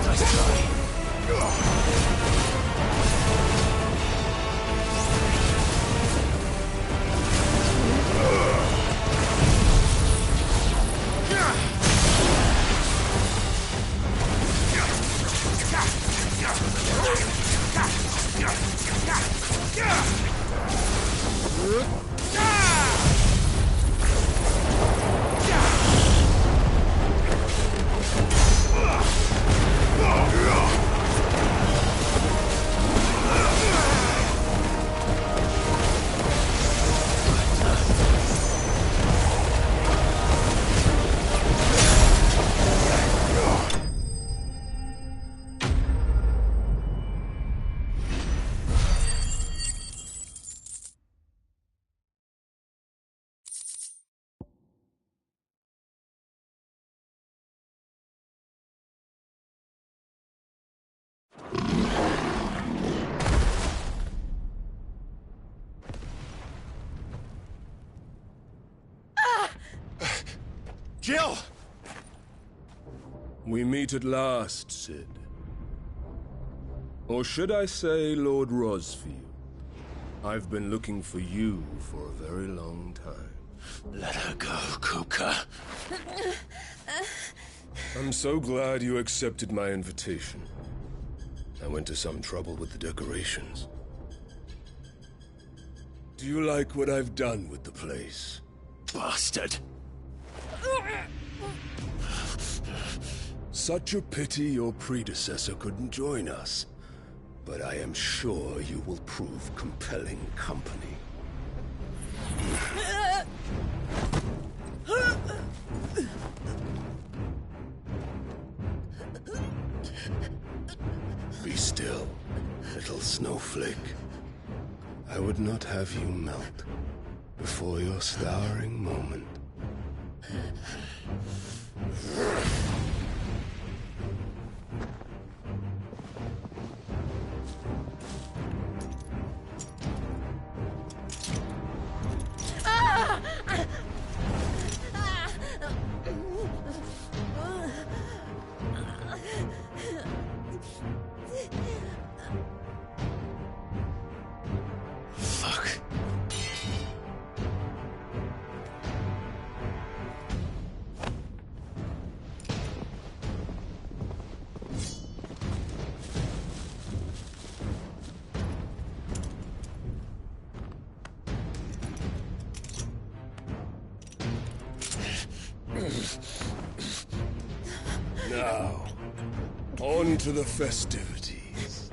Nice try. Jill! We meet at last, Cid. Or should I say, Lord Rosfield? I've been looking for you for a very long time. Let her go, Kupka. I'm so glad you accepted my invitation. I went to some trouble with the decorations. Do you like what I've done with the place? Bastard! such a pity your predecessor couldn't join us. But I am sure you will prove compelling company. Be still, little snowflake. I would not have you melt before your stowering moment. Now, on to the festivities.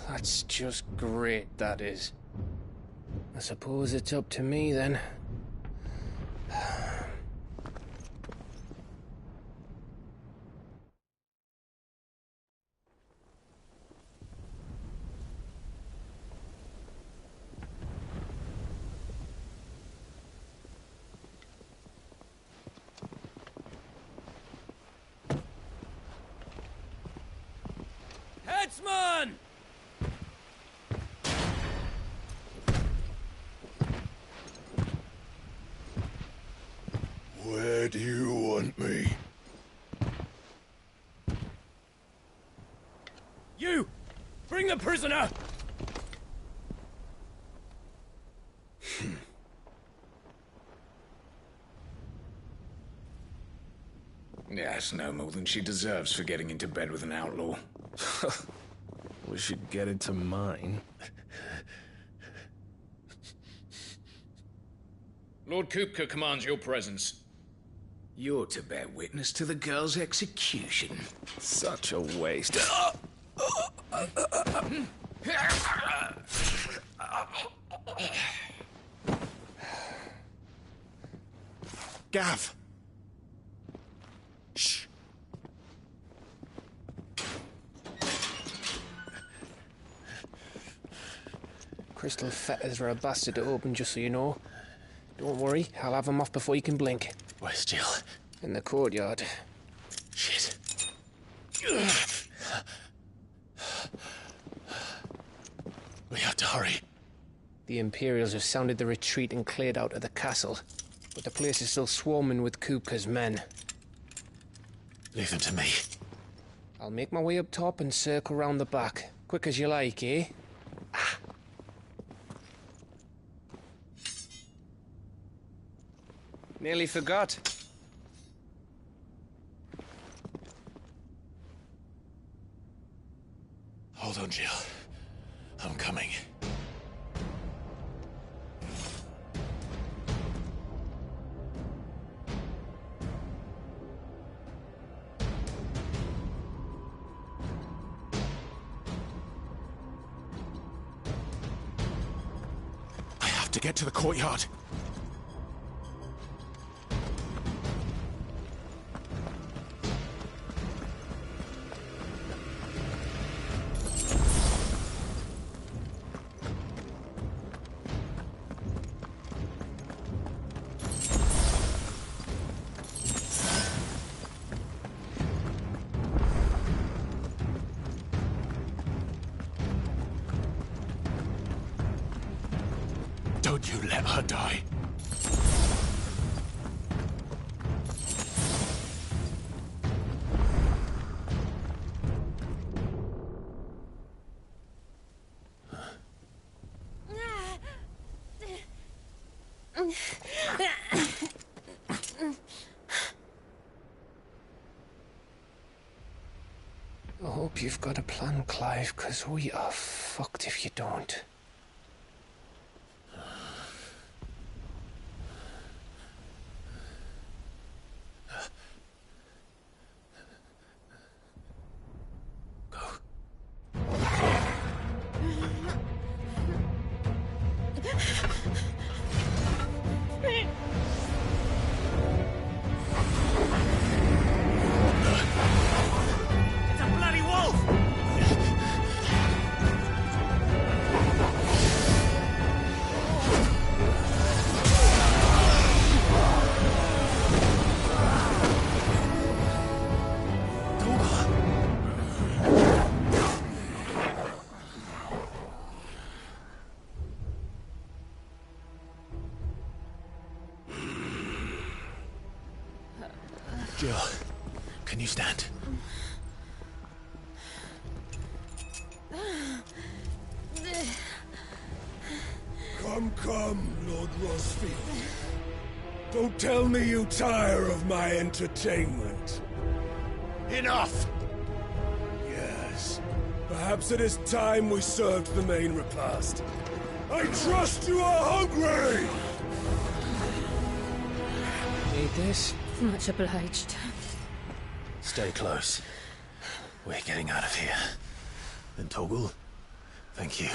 That's just great, that is. I suppose it's up to me, then. Headsman! Where do you want me? You! Bring the prisoner! Yes, no more than she deserves for getting into bed with an outlaw. We should get into mine. Lord Kupka commands your presence. You're to bear witness to the girl's execution. Such a waste. Gav! Shh! Crystal fetters are a bastard to open, just so you know. Don't worry, I'll have them off before you can blink. Where's Jill? In the courtyard. Shit. We have to hurry. The Imperials have sounded the retreat and cleared out of the castle, but the place is still swarming with Kupka's men. Leave them to me. I'll make my way up top and circle round the back. Quick as you like, eh? Nearly forgot. Hold on, Jill. I'm coming. I have to get to the courtyard. Don't you let her die. I hope you've got a plan, Clive, because we are fucked if you don't. Jill, can you stand? Come, Lord Rosfield. Don't tell me you tire of my entertainment. Enough! Yes. Perhaps it is time we served the main repast. I trust you are hungry! Need this? Much obliged. Stay close. We're getting out of here. And Toggle, thank you.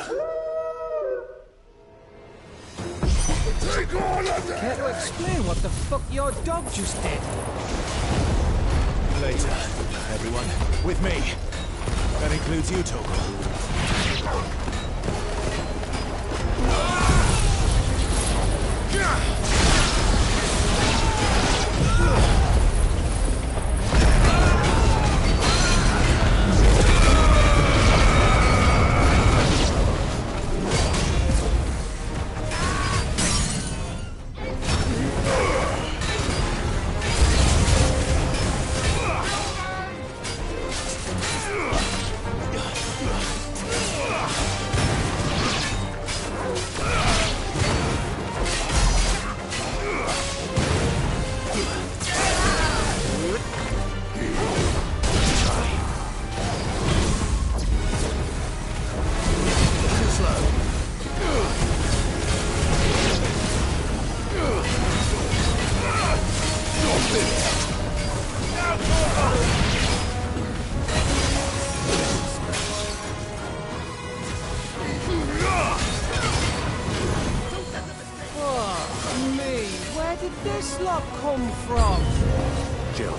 Take all of them! Care to explain what the fuck your dog just did? Later, everyone. With me. That includes you, Toggle. this lot come from? Jill,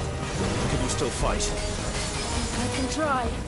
can you still fight? I can try.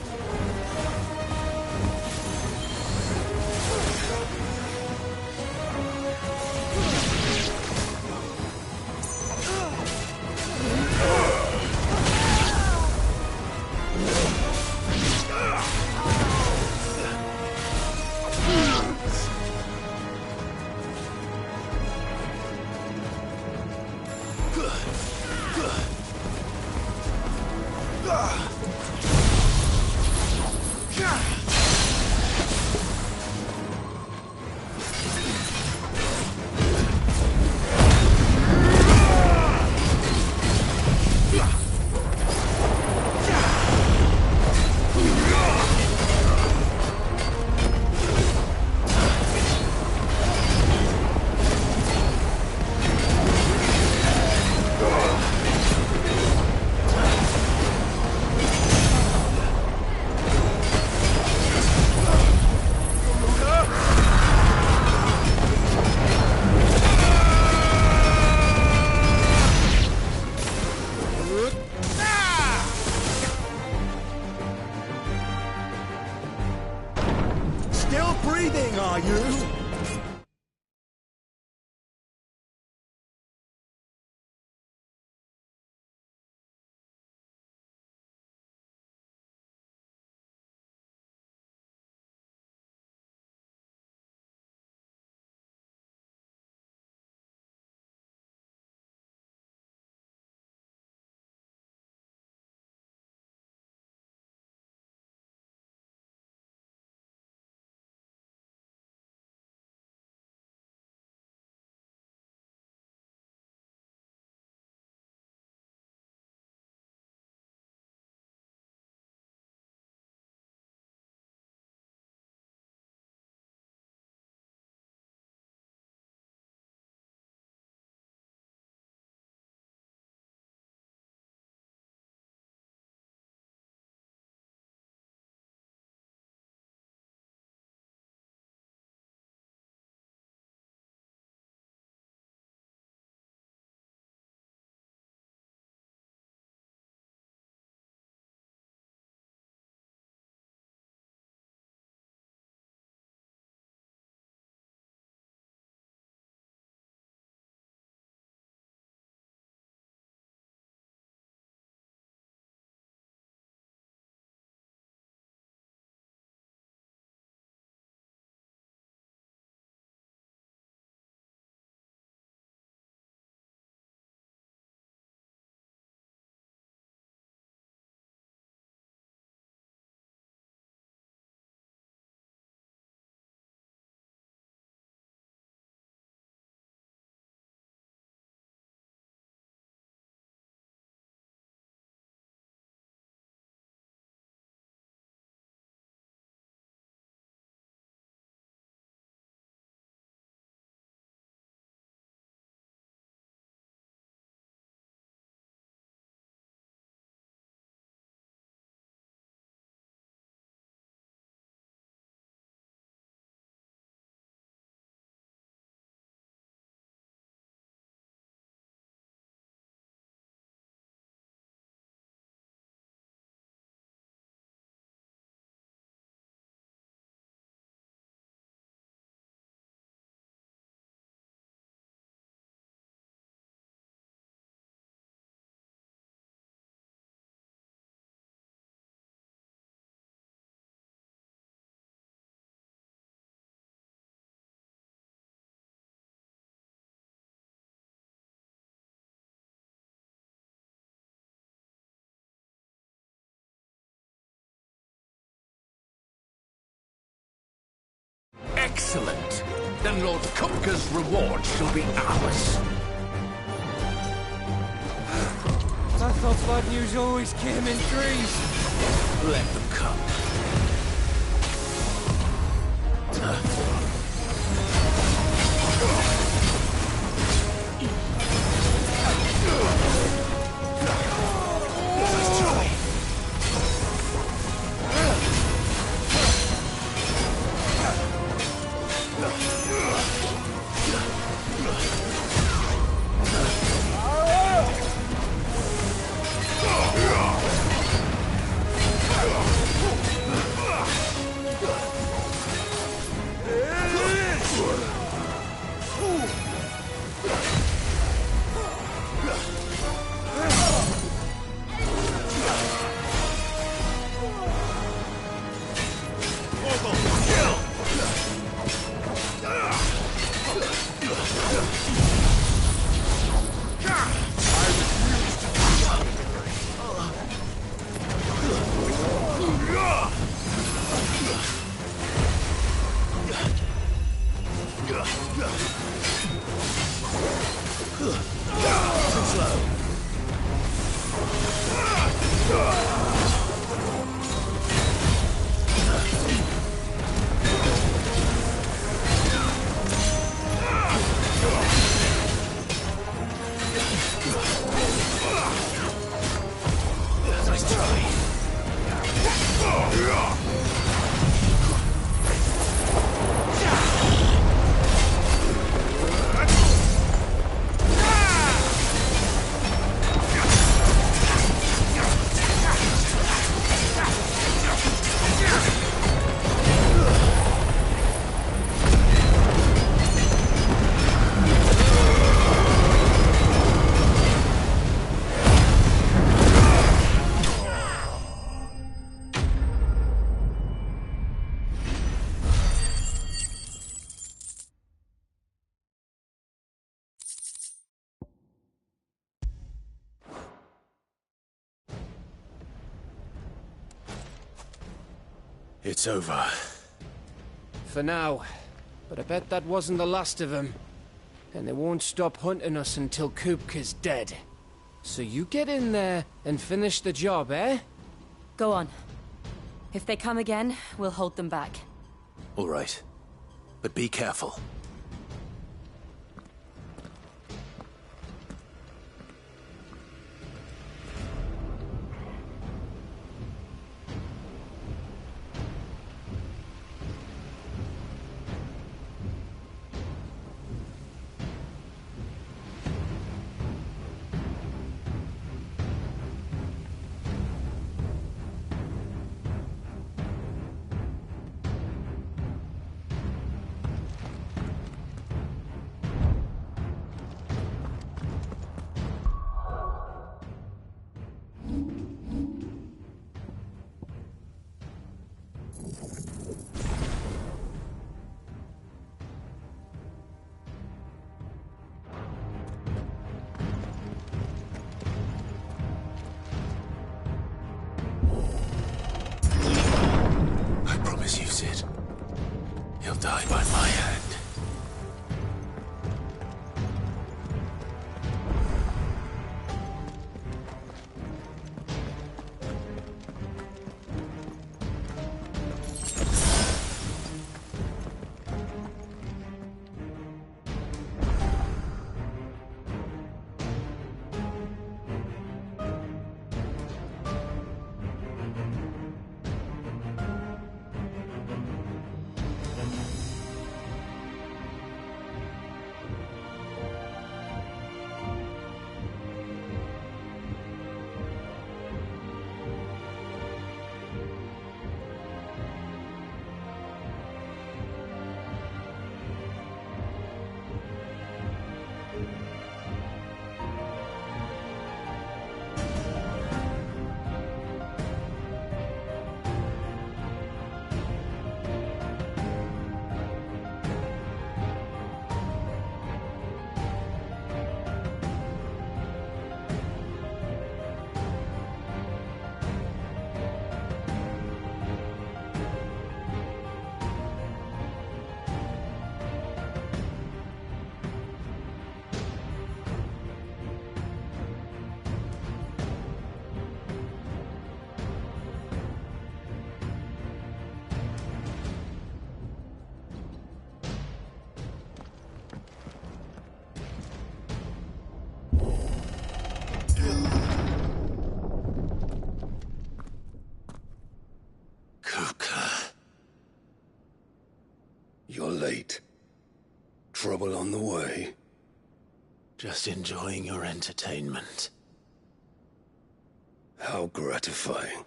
Excellent. Then Lord Kupka's reward shall be ours. I thought bad news always came in threes. Let them come. It's over. For now. But I bet that wasn't the last of them. And they won't stop hunting us until Kupka's dead. So you get in there and finish the job, eh? Go on. If they come again, we'll hold them back. All right. But be careful. He'll die by my hand. trouble on the way? Just enjoying your entertainment. How gratifying.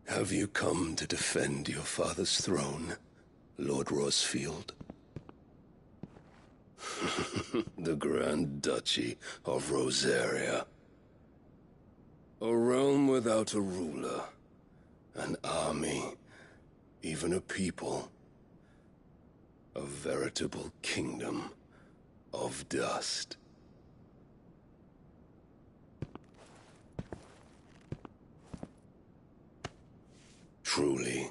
Have you come to defend your father's throne, Lord Rosfield? The Grand Duchy of Rosaria. A realm without a ruler, an army, even a people. A veritable kingdom of dust. Truly,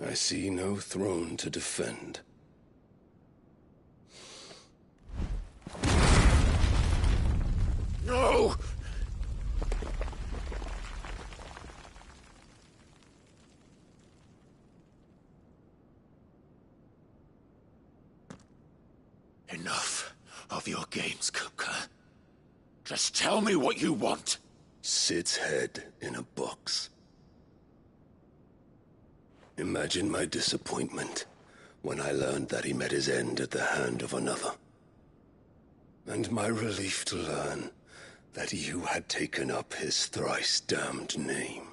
I see no throne to defend. No! Enough of your games, Kupka. Just tell me what you want. Sid's head in a box. Imagine my disappointment when I learned that he met his end at the hand of another. And my relief to learn that you had taken up his thrice-damned name.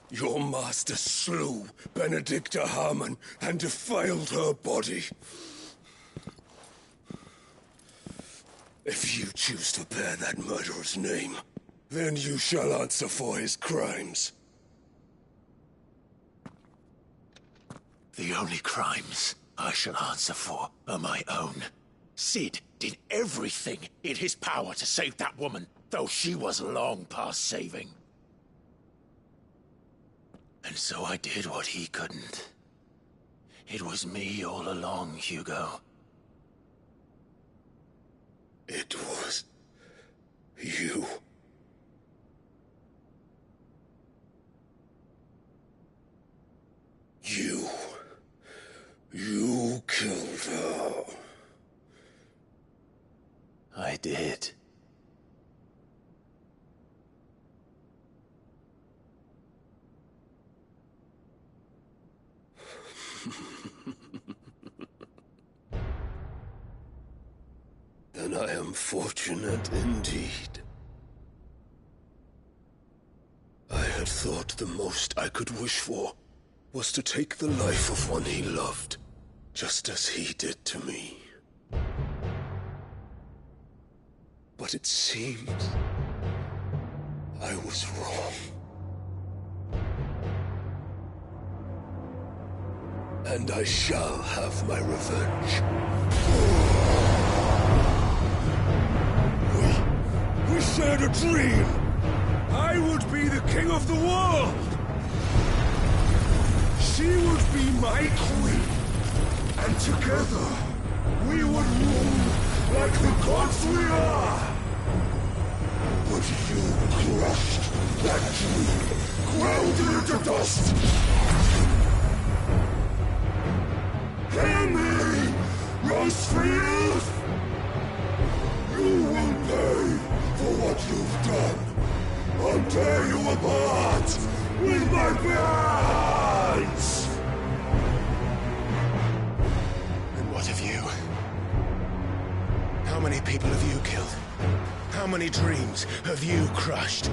Your master slew Benedicta Harmon and defiled her body. If you choose to bear that murderer's name, then you shall answer for his crimes. The only crimes I shall answer for are my own. Sid did everything in his power to save that woman, though she was long past saving. And so I did what he couldn't. It was me all along, Hugo. It was you. You killed her. I did. Then I am fortunate indeed. I had thought the most I could wish for was to take the life of one he loved, just as he did to me. But it seems I was wrong. And I shall have my revenge. We shared a dream! I would be the king of the world! She would be my queen! And together, we would rule like the gods we are! But you crushed that dream, ground it into dust! Hear me, Rosefield! You will pay for what you've done. I'll tear you apart with my bands! And what of you? How many people have you killed? How many dreams have you crushed?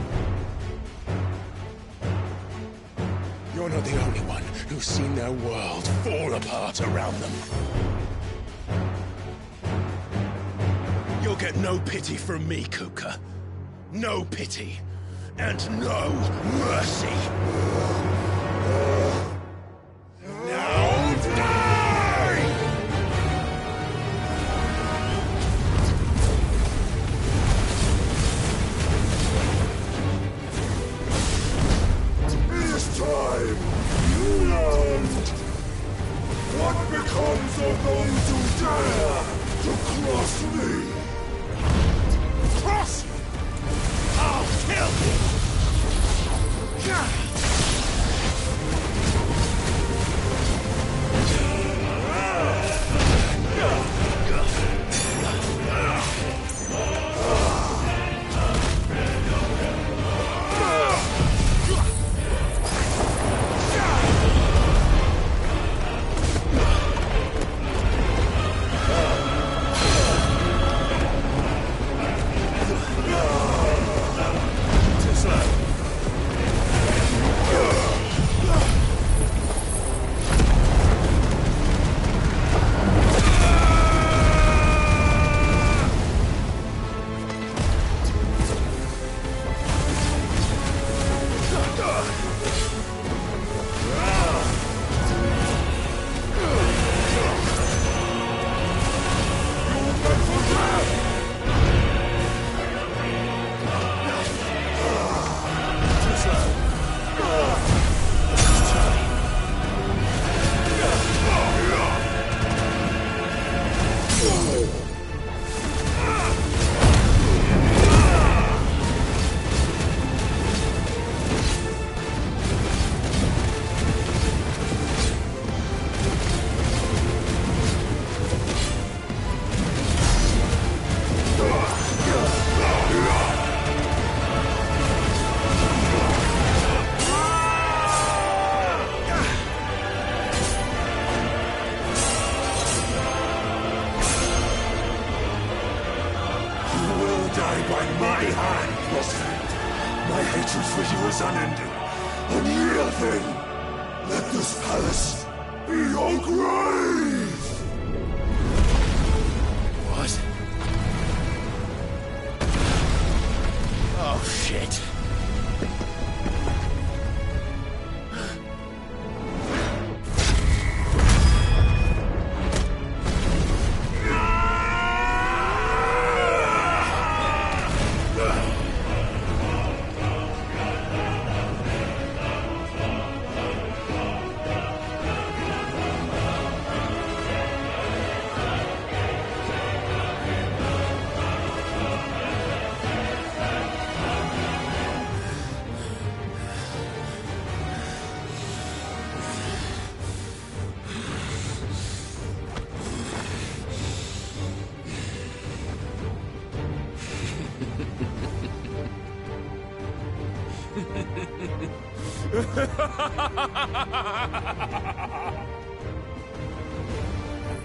You're not the only one who's seen their world fall apart around them. You'll get no pity from me, Kupka. No pity. And no mercy. Now die! This time, you learned what becomes of those who dare to cross me. Cross! I'll kill you! hatred for you is unending. Unyielding then, let this palace be your grave! What? Oh, shit.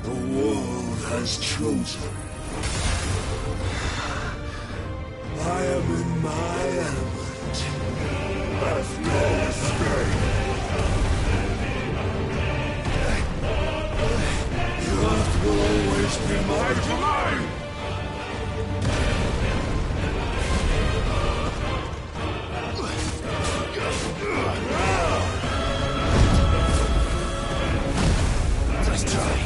The world has chosen. I am in my element. There's no escape. The earth will always be my domain. Let's try.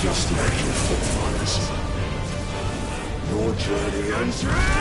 Just like your forefathers. Your journey ends here!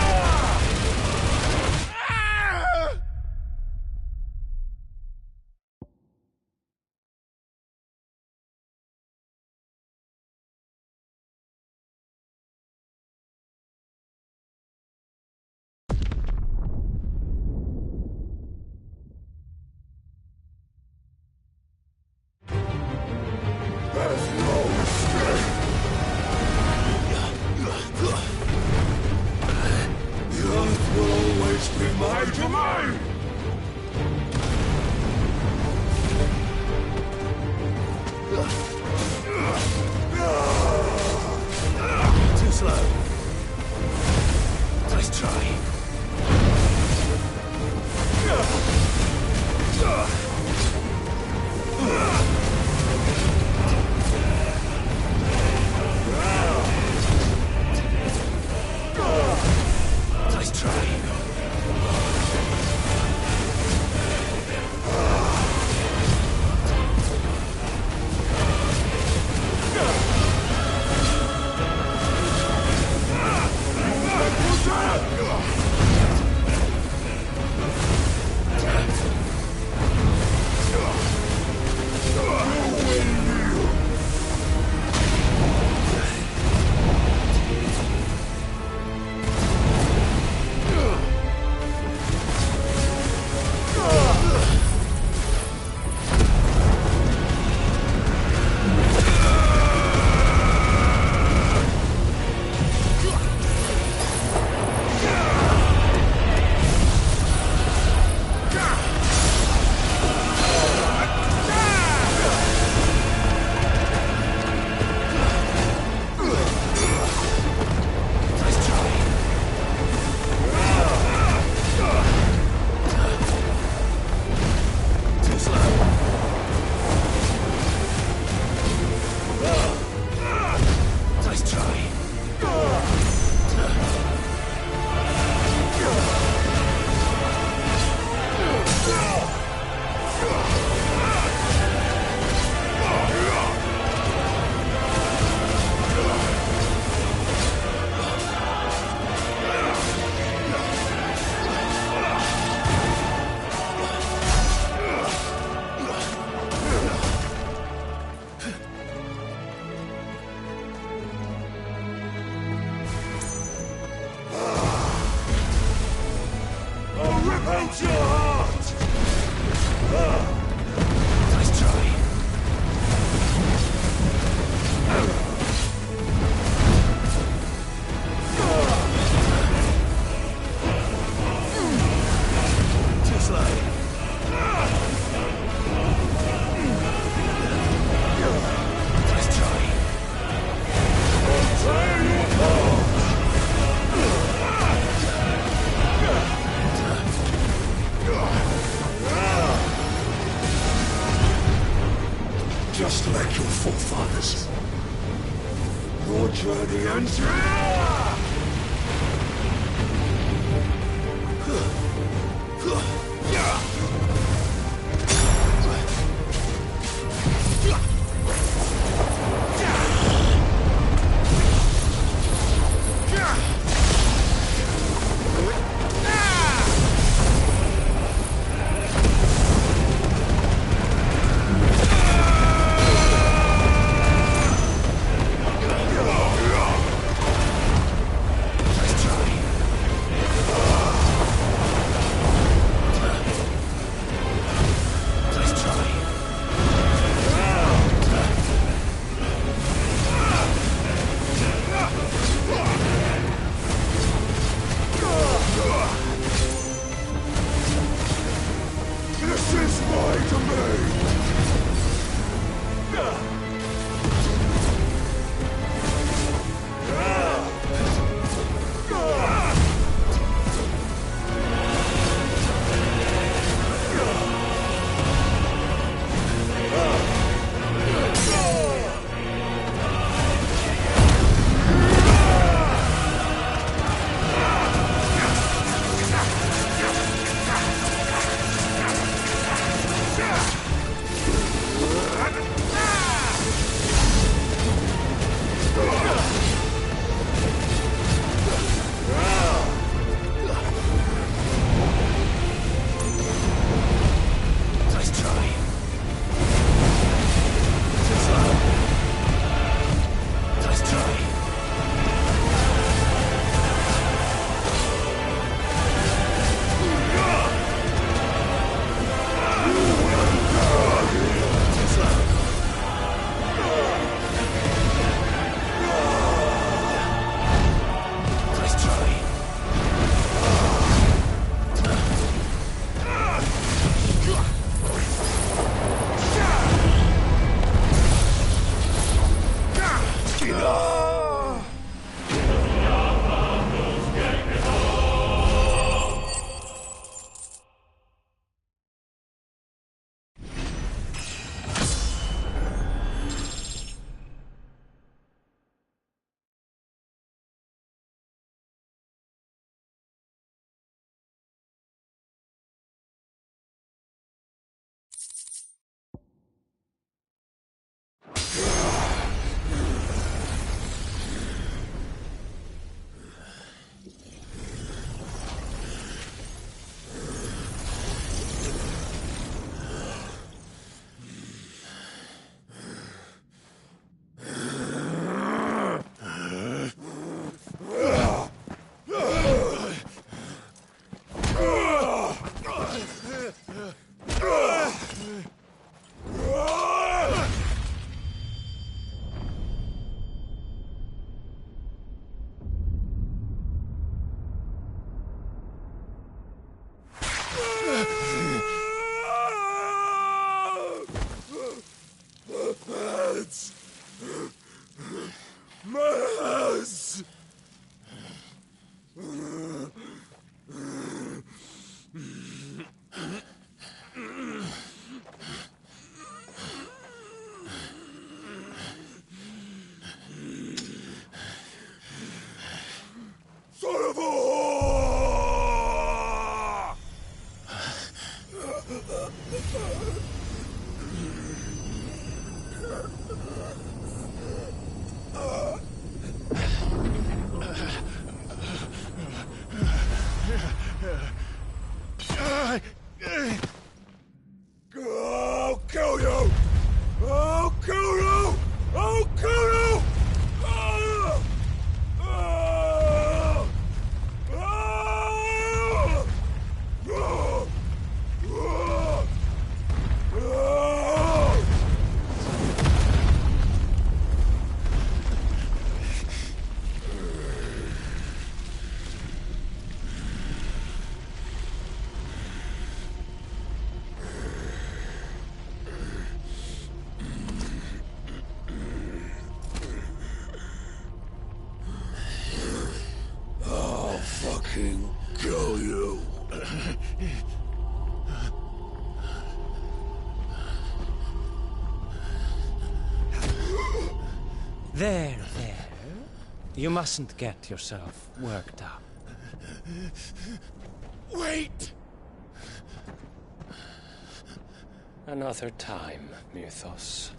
Just like your forefathers. Your journey ends here! There. You mustn't get yourself worked up. Wait! Another time, Mythos.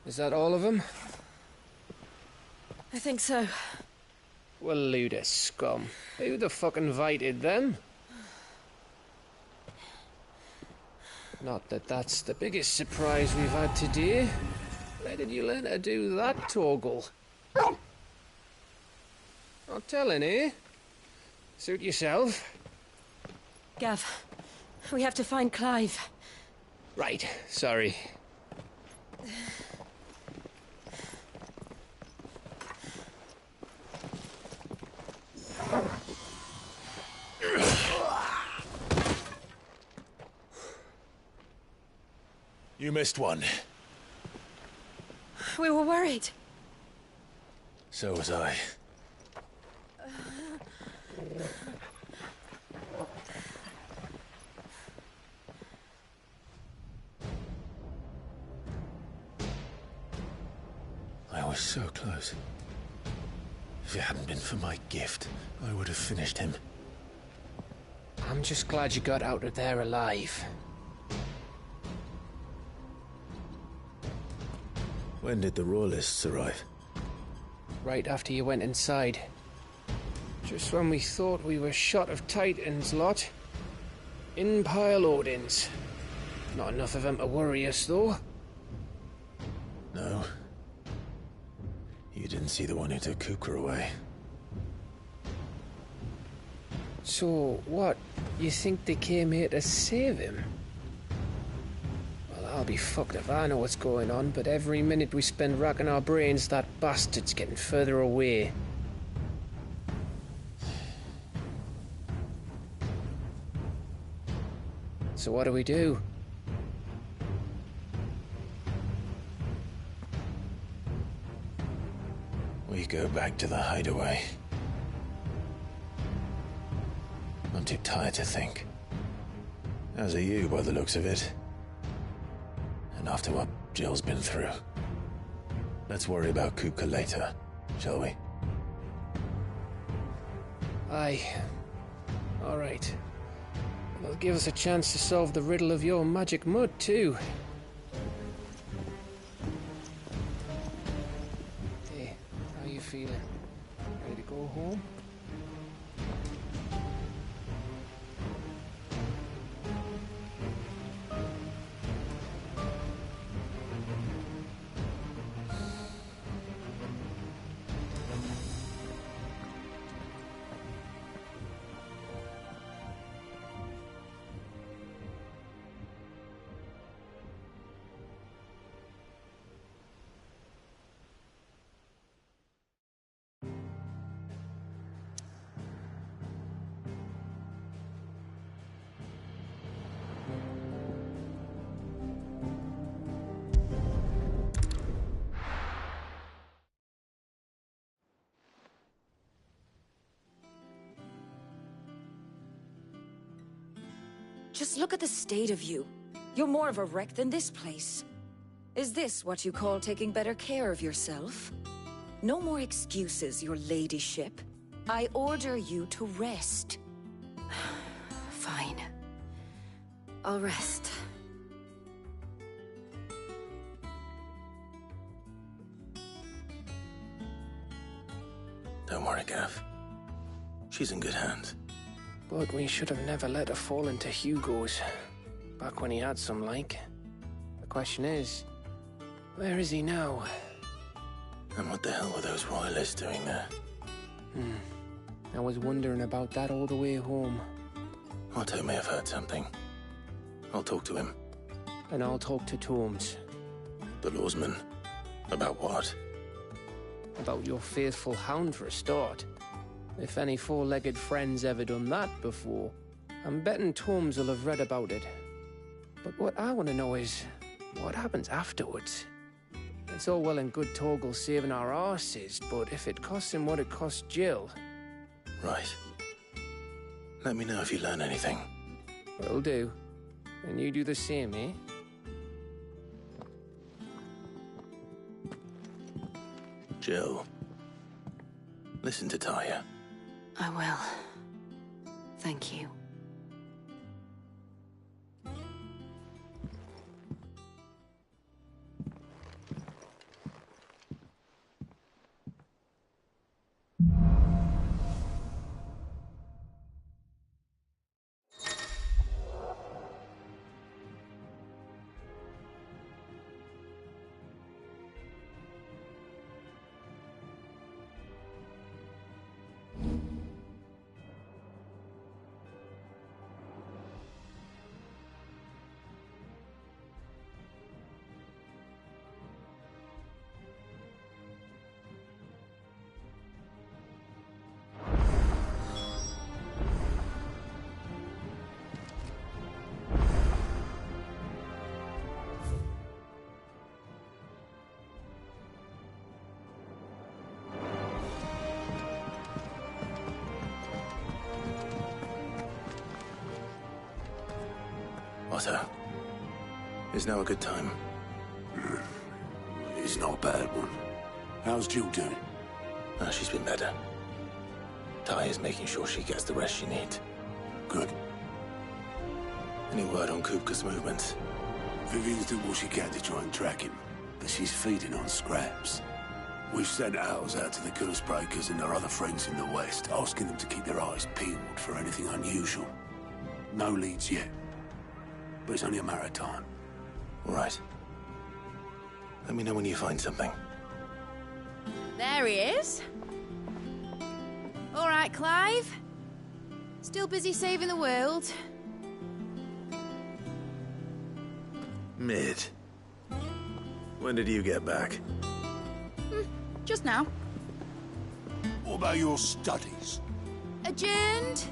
Is that all of them? I think so. Well, load of scum. Who the fuck invited them? Not that that's the biggest surprise we've had today. Where did you learn to do that, Torgal? Not telling, eh? Suit yourself. Gav, we have to find Clive. Right, sorry. You missed one. We were worried. So was I. I was so close. If it hadn't been for my gift, I would have finished him. I'm just glad you got out of there alive. When did the Royalists arrive? Right after you went inside. Just when we thought we were shot of Titans, lot. In pile Odins. Not enough of them to worry us, though. No. You didn't see the one who took Kupka away. So, what? You think they came here to save him? Well, I'll be fucked if I know what's going on, but every minute we spend racking our brains, that bastard's getting further away. So what do? We go back to the hideaway. I'm too tired to think. As are you, by the looks of it. And after what Jill's been through. Let's worry about Kupka later, shall we? Aye. All right. It'll give us a chance to solve the riddle of your magic mud, too. Hey, how you feeling? Ready to go home? Just look at the state of you. You're more of a wreck than this place. Is this what you call taking better care of yourself? No more excuses, your ladyship. I order you to rest. Fine. I'll rest. Don't worry, Gav. She's in good hands. But we should have never let her fall into Hugo's. Back when he had some like. The question is, where is he now? And what the hell were those royalists doing there? I was wondering about that all the way home. Otto may have heard something. I'll talk to him. And I'll talk to Torms. The lawsman? About what? About your faithful hound for a start. If any four-legged friend's ever done that before, I'm betting Torms will have read about it. But what I want to know is, what happens afterwards? It's all well and good Torgal saving our arses, but if it costs him what it cost Jill... Right. Let me know if you learn anything. Will do. And you do the same, eh? Jill, listen to Taya. I will. Thank you. Otto, is now a good time? It's not a bad one. How's Jill doing? Oh, she's been better. Taya's making sure she gets the rest she needs. Good. Any word on Kupka's movements? Vivian's doing what she can to try and track him, but she's feeding on scraps. We've sent ours out to the Cursebreakers and their other friends in the west, asking them to keep their eyes peeled for anything unusual. No leads yet, but it's only a matter of time. All right. Let me know when you find something. There he is. All right, Clive. Still busy saving the world. Mid. When did you get back? Just now. What about your studies? Adjourned.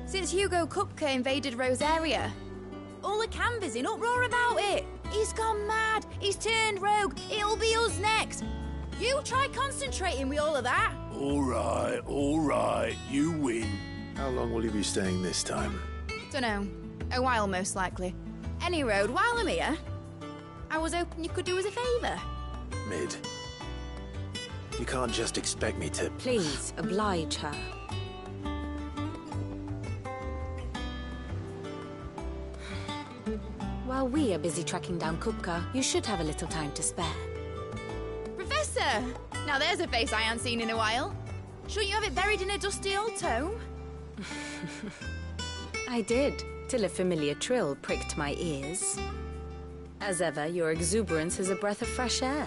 Since Hugo Kupka invaded Rosaria. All the canvas in uproar about it. He's gone mad. He's turned rogue. It'll be us next. You try concentrating with all of that. All right. You win. How long will you be staying this time? Dunno. A while, most likely. Any road, while I'm here, I was hoping you could do us a favour. Mid. You can't just expect me to... Please, oblige her. While we are busy tracking down Kupka, you should have a little time to spare. Professor! Now there's a face I haven't seen in a while. Shouldn't you have it buried in a dusty old tome? I did, till a familiar trill pricked my ears. As ever, your exuberance is a breath of fresh air,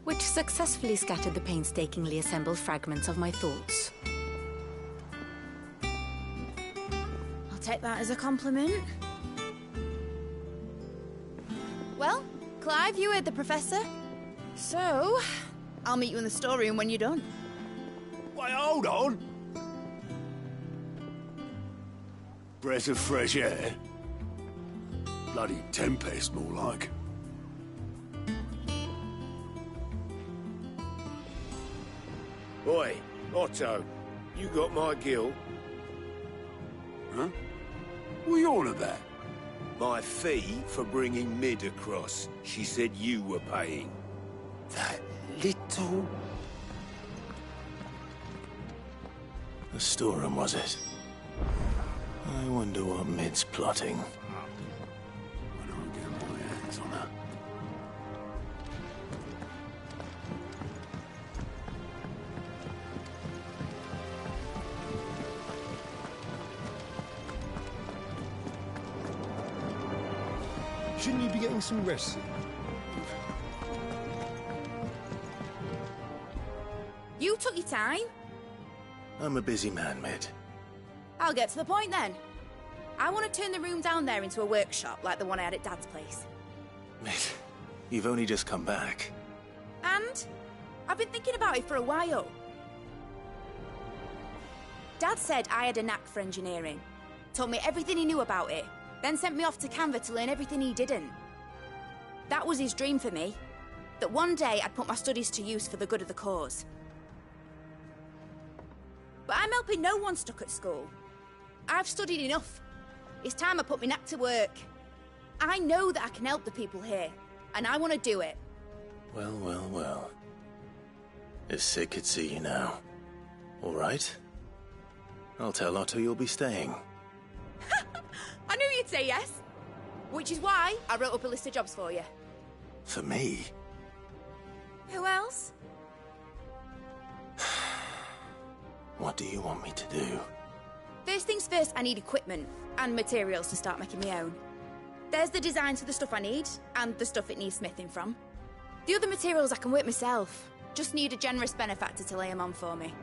which successfully scattered the painstakingly assembled fragments of my thoughts. I'll take that as a compliment. Well, Clive, you heard the Professor. So, I'll meet you in the storeroom when you're done. Wait, hold on! Breath of fresh air? Bloody tempest, more like. Oi, Otto, you got my gill? Huh? What are you on about? My fee for bringing Mid across. She said you were paying. That little... The storeroom, was it? I wonder what Mid's plotting. When I get my hands on her. Shouldn't you be getting some rest? You took your time. I'm a busy man, Mid. I'll get to the point then. I want to turn the room down there into a workshop like the one I had at Dad's place. Mid, you've only just come back. And I've been thinking about it for a while. Dad said I had a knack for engineering. told me everything he knew about it, then sent me off to Canva to learn everything he didn't. That was his dream for me, that one day I'd put my studies to use for the good of the cause. But I'm helping no one stuck at school. I've studied enough. It's time I put my neck to work. I know that I can help the people here, and I want to do it. Well, well, well. If Sid could see you now. All right. I'll tell Otto you'll be staying. I knew you'd say yes. Which is why I wrote up a list of jobs for you. For me? Who else? What do you want me to do? First things first, I need equipment and materials to start making my own. There's the designs for the stuff I need, and the stuff it needs smithing from. The other materials I can work myself. Just need a generous benefactor to lay them on for me.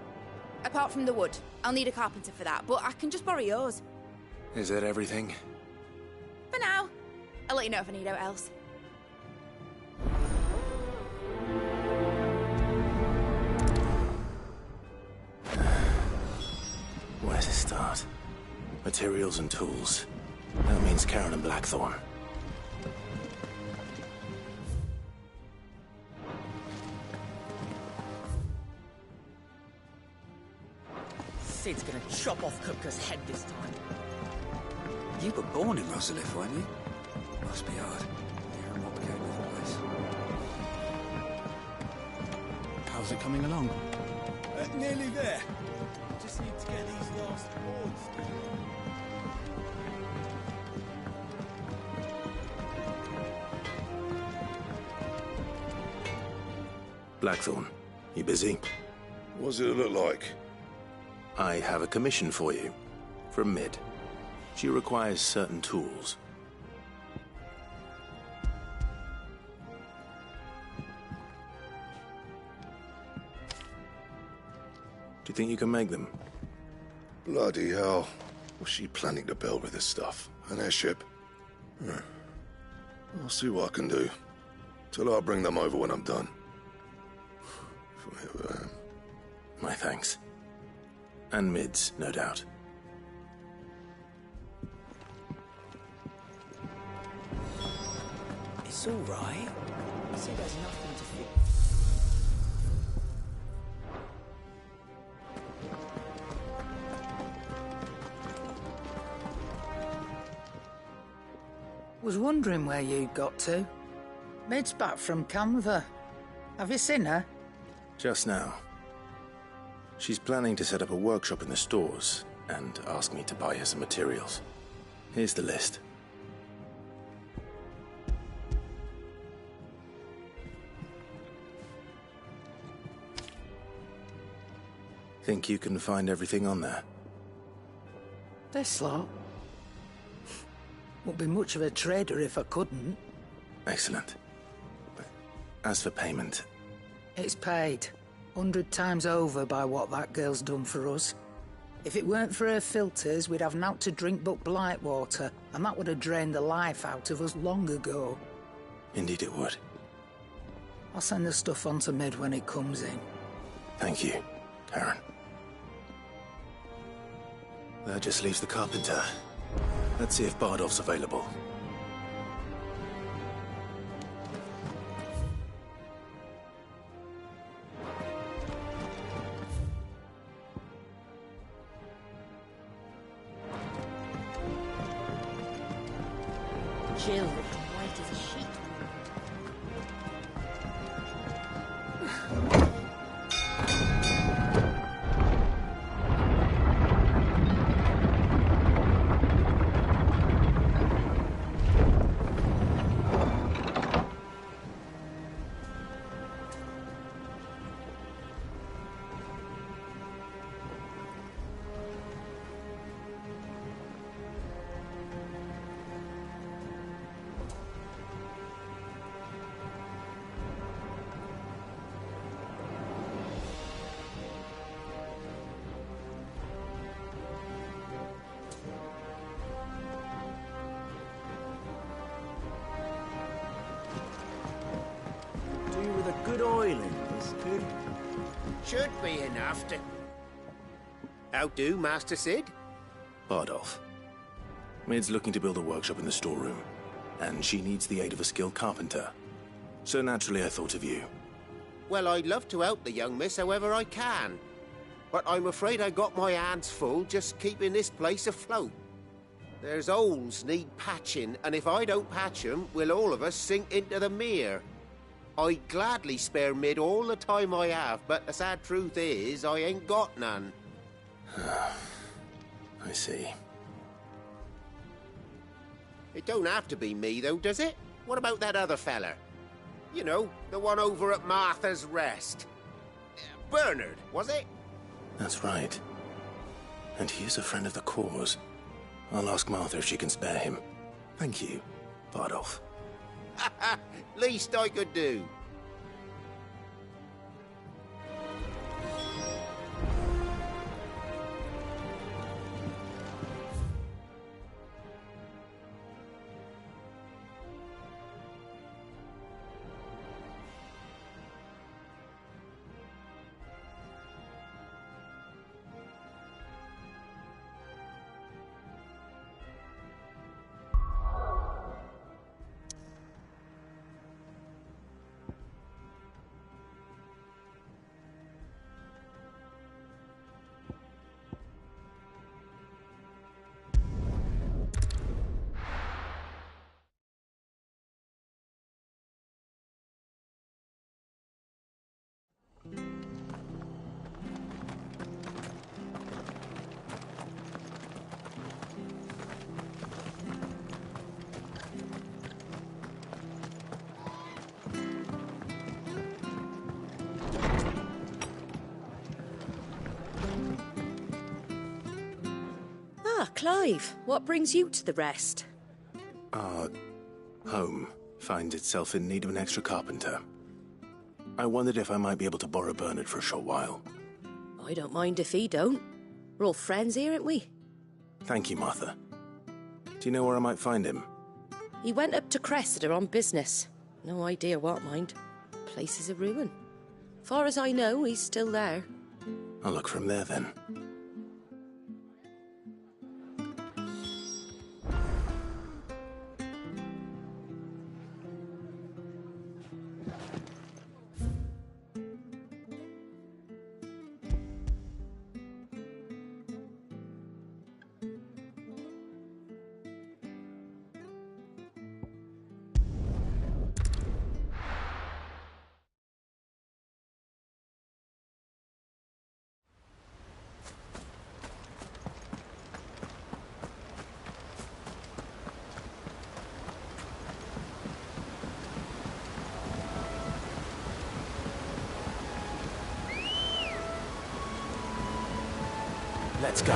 Apart from the wood, I'll need a carpenter for that, but I can just borrow yours. Is that everything? For now. I'll let you know if I need out else. Where to start? Materials and tools. That means Karen and Blackthorn. Sid's gonna chop off Kupka's head this time. You were born in Rosalith, weren't you? Must be hard. Hearing what became of the place. How's it coming along? Nearly there. Just need to get these last boards down. Blackthorn, you busy? What's it look like? I have a commission for you. From Mid. She requires certain tools. Do you think you can make them? Bloody hell. What's she planning to build with this stuff? An airship? I'll see what I can do. Till I'll bring them over when I'm done. From here where I am. My thanks. And Mid's, no doubt. It's all right. Sid has nothing to fix. Was wondering where you'd got to. Mid's back from Canva. Have you seen her? Just now. She's planning to set up a workshop in the stores and ask me to buy her some materials. Here's the list. Think you can find everything on there? This lot. Wouldn't be much of a trader if I couldn't. Excellent. As for payment... It's paid. 100 times over by what that girl's done for us. If it weren't for her filters, we'd have naught to drink but blight water, and that would have drained the life out of us long ago. Indeed it would. I'll send the stuff on to Mid when it comes in. Thank you, Karen. That just leaves the carpenter. Let's see if Bardolph's available. Jill, white as a sheet. Good oiling, this good. Should be enough to... How do, Master Sid? Bardolph, Mid's looking to build a workshop in the storeroom, and she needs the aid of a skilled carpenter. So naturally I thought of you. Well, I'd love to help the young miss however I can. But I'm afraid I got my hands full just keeping this place afloat. There's holes need patching, and if I don't patch them, we'll all of us sink into the mere. I'd gladly spare Mid all the time I have, but the sad truth is, I ain't got none. I see. It don't have to be me, though, does it? What about that other fella? You know, the one over at Martha's Rest. Bernard, was it? That's right. And he is a friend of the cause. I'll ask Martha if she can spare him. Thank you, Bardolph. Least I could do. Ah, Clive, what brings you to the Rest? Our home finds itself in need of an extra carpenter. I wondered if I might be able to borrow Bernard for a short while. I don't mind if he don't. We're all friends here, aren't we? Thank you, Martha. Do you know where I might find him? He went up to Cressida on business. No idea what, mind. Place is a ruin. Far as I know, he's still there. I'll look for him there, then. Let's go.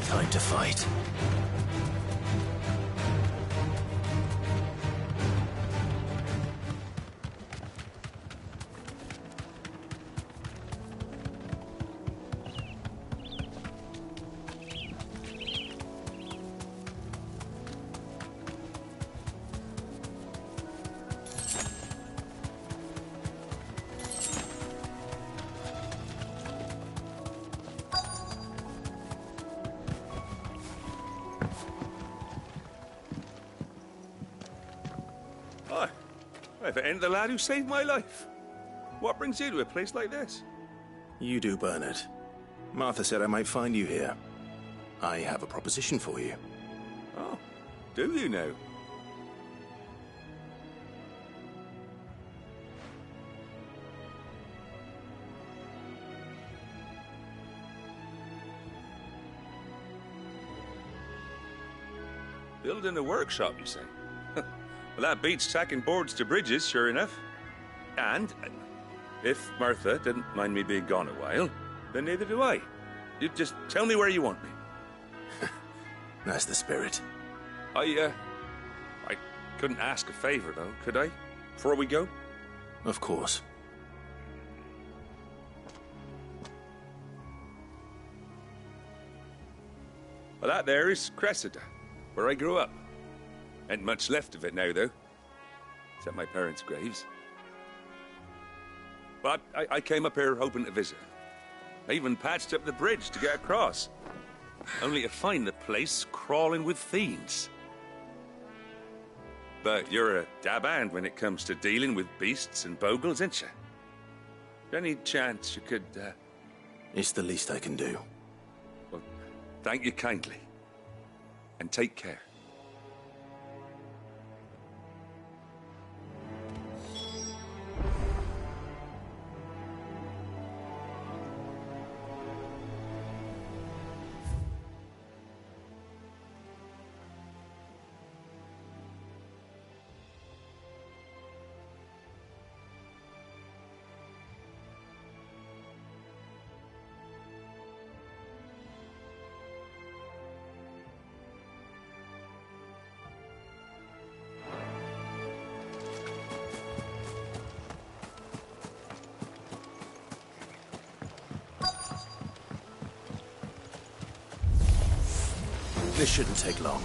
Time to fight. If it ain't the lad who saved my life. What brings you to a place like this? You do, Bernard. Martha said I might find you here. I have a proposition for you. Oh, do you now? Building a workshop, you say? Well, that beats tacking boards to bridges, sure enough. And if Martha didn't mind me being gone a while, then neither do I. You just tell me where you want me. That's the spirit. I couldn't ask a favor, though, could I? Before we go? Of course. Well, that there is Cressida, where I grew up. Ain't much left of it now, though. except my parents' graves. But I came up here hoping to visit. I even patched up the bridge to get across, only to find the place crawling with fiends. But you're a dab hand when it comes to dealing with beasts and bogles, ain't you? Any chance you could, It's the least I can do. Well, thank you kindly. And take care. This shouldn't take long.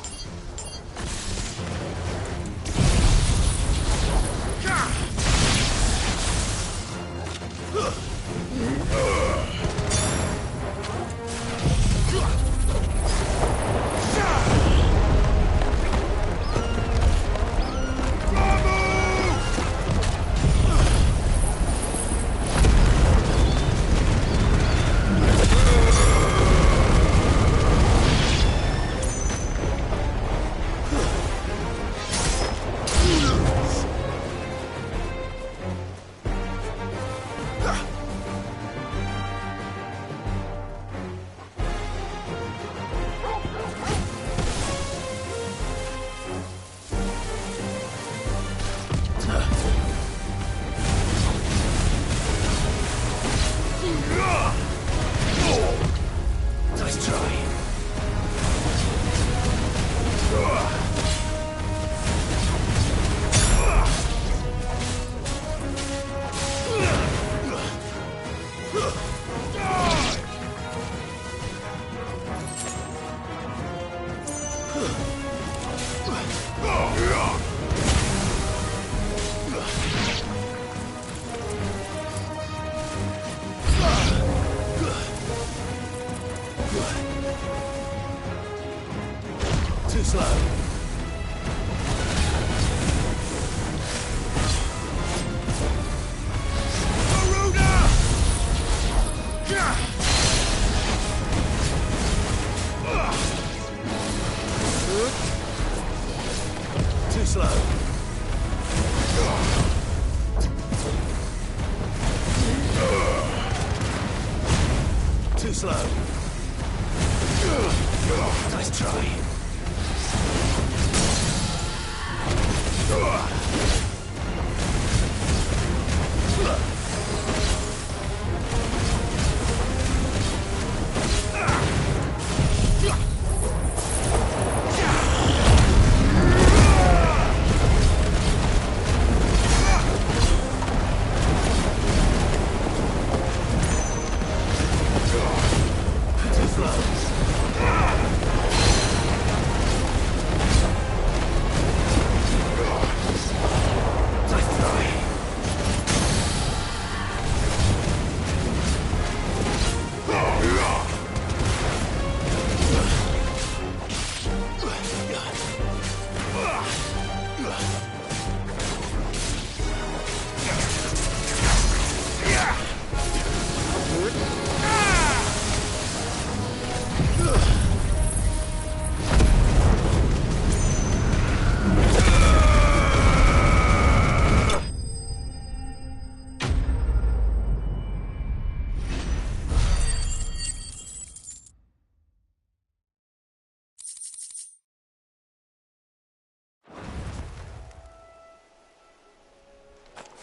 Nice try. Too slow. Too slow. Too slow. Nice try.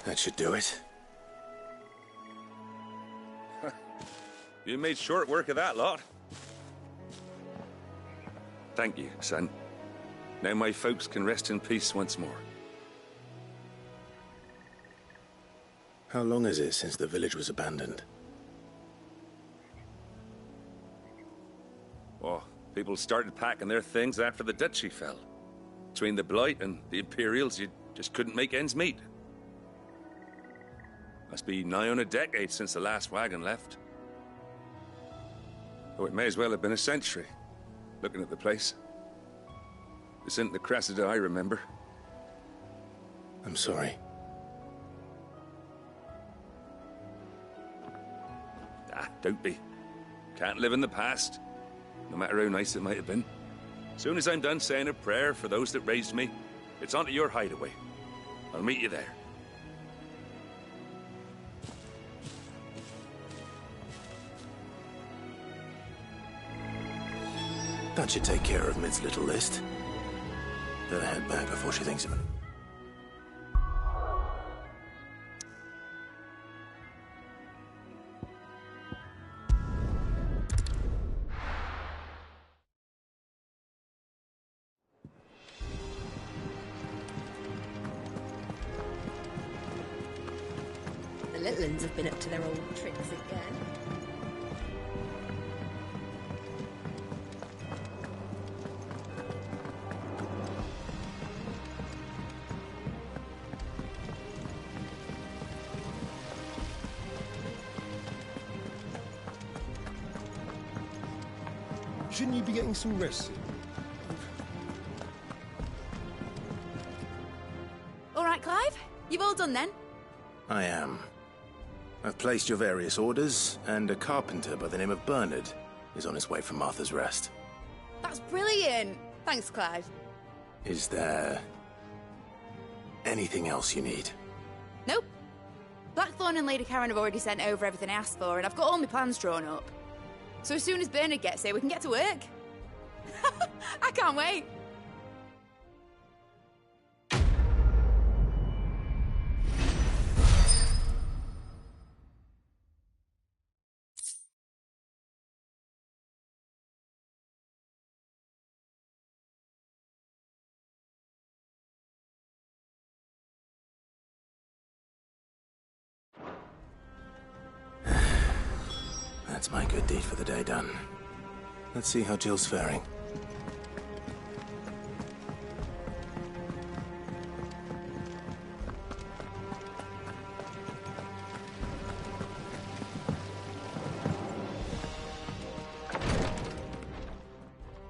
That should do it. You made short work of that lot. Thank you, son. Now my folks can rest in peace once more. How long is it since the village was abandoned? Oh, people started packing their things after the duchy fell. Between the Blight and the Imperials, you'd Just couldn't make ends meet. Must be nigh on a decade since the last wagon left. Oh, it may as well have been a century, looking at the place. This isn't the Cressida I remember. I'm sorry. Ah, don't be. Can't live in the past, no matter how nice it might have been. Soon as I'm done saying a prayer for those that raised me, it's on to your hideaway. I'll meet you there. That should take care of Mid's little list. Better head back before she thinks of it. The little ones have been up to their old tricks again. Shouldn't you be getting some rest? All right, Clive? You've all done then? I am. I've placed your various orders, and a carpenter by the name of Bernard is on his way from Martha's Rest. That's brilliant. Thanks, Clive. Is there anything else you need? Nope. Blackthorn and Lady Karen have already sent over everything I asked for, and I've got all my plans drawn up. So as soon as Bernard gets here, we can get to work. I can't wait. That's my good deed for the day done. Let's see how Jill's faring.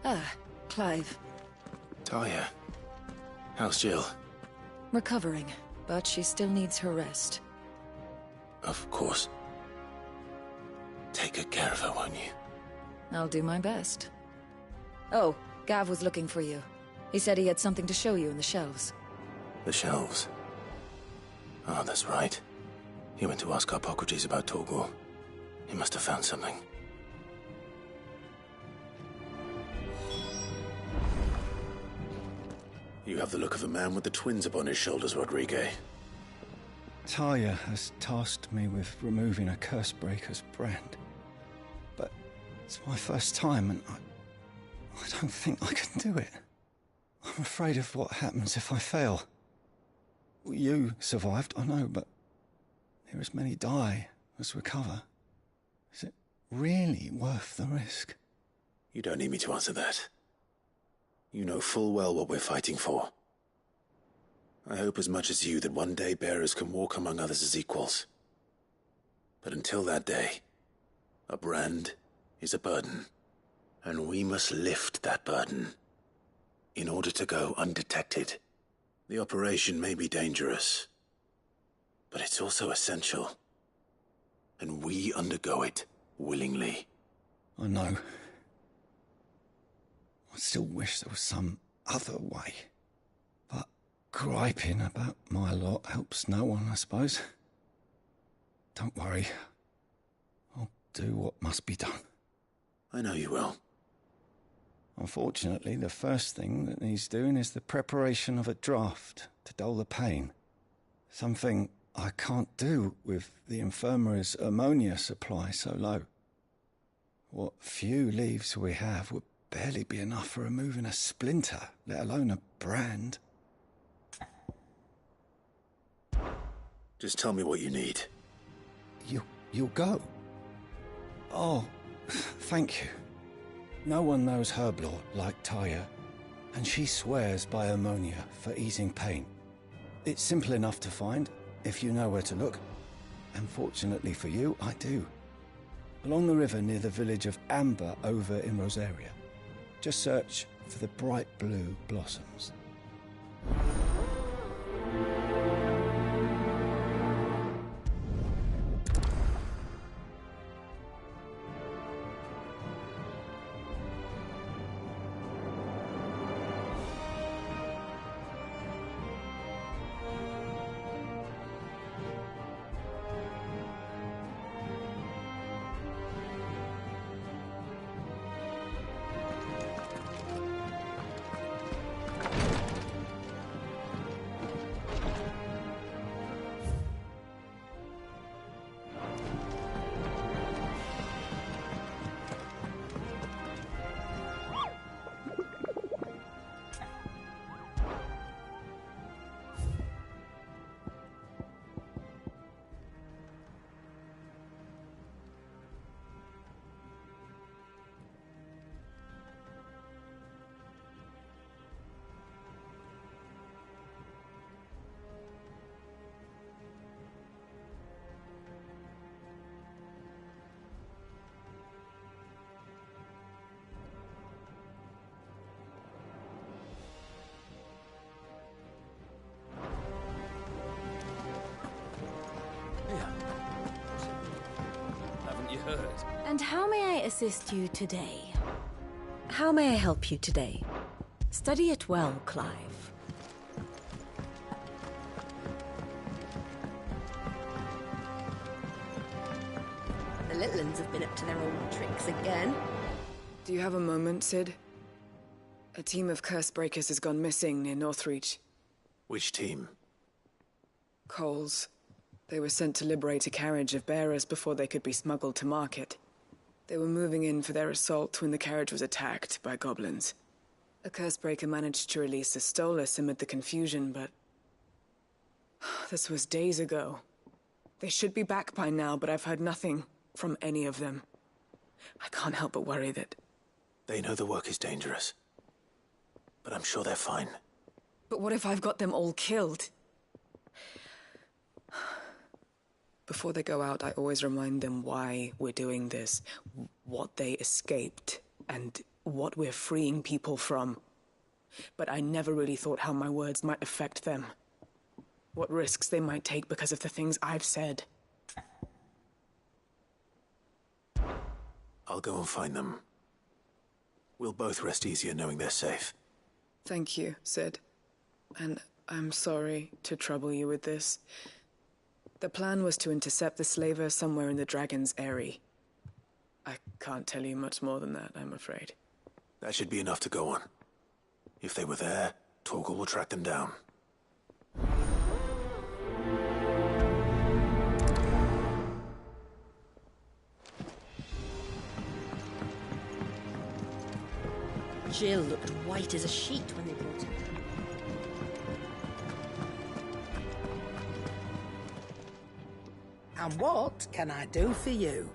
Ah, Clive. Talia, how's Jill? Recovering, but she still needs her rest. Of course. Take good care of her, won't you? I'll do my best. Oh, Gav was looking for you. He said he had something to show you in the shelves. The shelves? Oh, that's right. He went to ask Harpocrates about Torgor. He must have found something. You have the look of a man with the twins upon his shoulders, Rodrigue. Talia has tasked me with removing a Cursebreaker's brand. But it's my first time, and I don't think I can do it. I'm afraid of what happens if I fail. You survived, I know, but there as many die as recover. Is it really worth the risk? You don't need me to answer that. You know full well what we're fighting for. I hope as much as you that one day bearers can walk among others as equals. But until that day, a brand is a burden, and we must lift that burden in order to go undetected. The operation may be dangerous, but it's also essential, and we undergo it willingly. I know. I still wish there was some other way. But griping about my lot helps no one, I suppose. Don't worry. I'll do what must be done. I know you will. Unfortunately, the first thing that needs doing is the preparation of a draft to dull the pain. Something I can't do with the infirmary's ammonia supply so low. What few leaves we have would barely be enough for removing a splinter, let alone a brand. Just tell me what you need. You'll go? Oh, thank you. No one knows Herblot like Talia, and she swears by ammonia for easing pain. It's simple enough to find, if you know where to look. And fortunately for you, I do. Along the river near the village of Amber over in Rosaria. Just search for the bright blue blossoms. And how may I assist you today? How may I help you today? Study it well, Clive. The little uns have been up to their old tricks again. Do you have a moment, Sid? A team of Cursebreakers has gone missing near Northreach. Which team? Coles. They were sent to liberate a carriage of bearers before they could be smuggled to market. They were moving in for their assault when the carriage was attacked by goblins. A Cursebreaker managed to release a Stolas amid the confusion, but... this was days ago. They should be back by now, but I've heard nothing from any of them. I can't help but worry that... They know the work is dangerous. But I'm sure they're fine. But what if I've got them all killed? Before they go out, I always remind them why we're doing this, what they escaped, and what we're freeing people from. But I never really thought how my words might affect them. What risks they might take because of the things I've said. I'll go and find them. We'll both rest easier knowing they're safe. Thank you, Sid. And I'm sorry to trouble you with this. The plan was to intercept the slaver somewhere in the Dragon's Eyrie. I can't tell you much more than that, I'm afraid. That should be enough to go on. If they were there, Torgal will track them down. Jill looked white as a sheet when they brought her. And what can I do for you?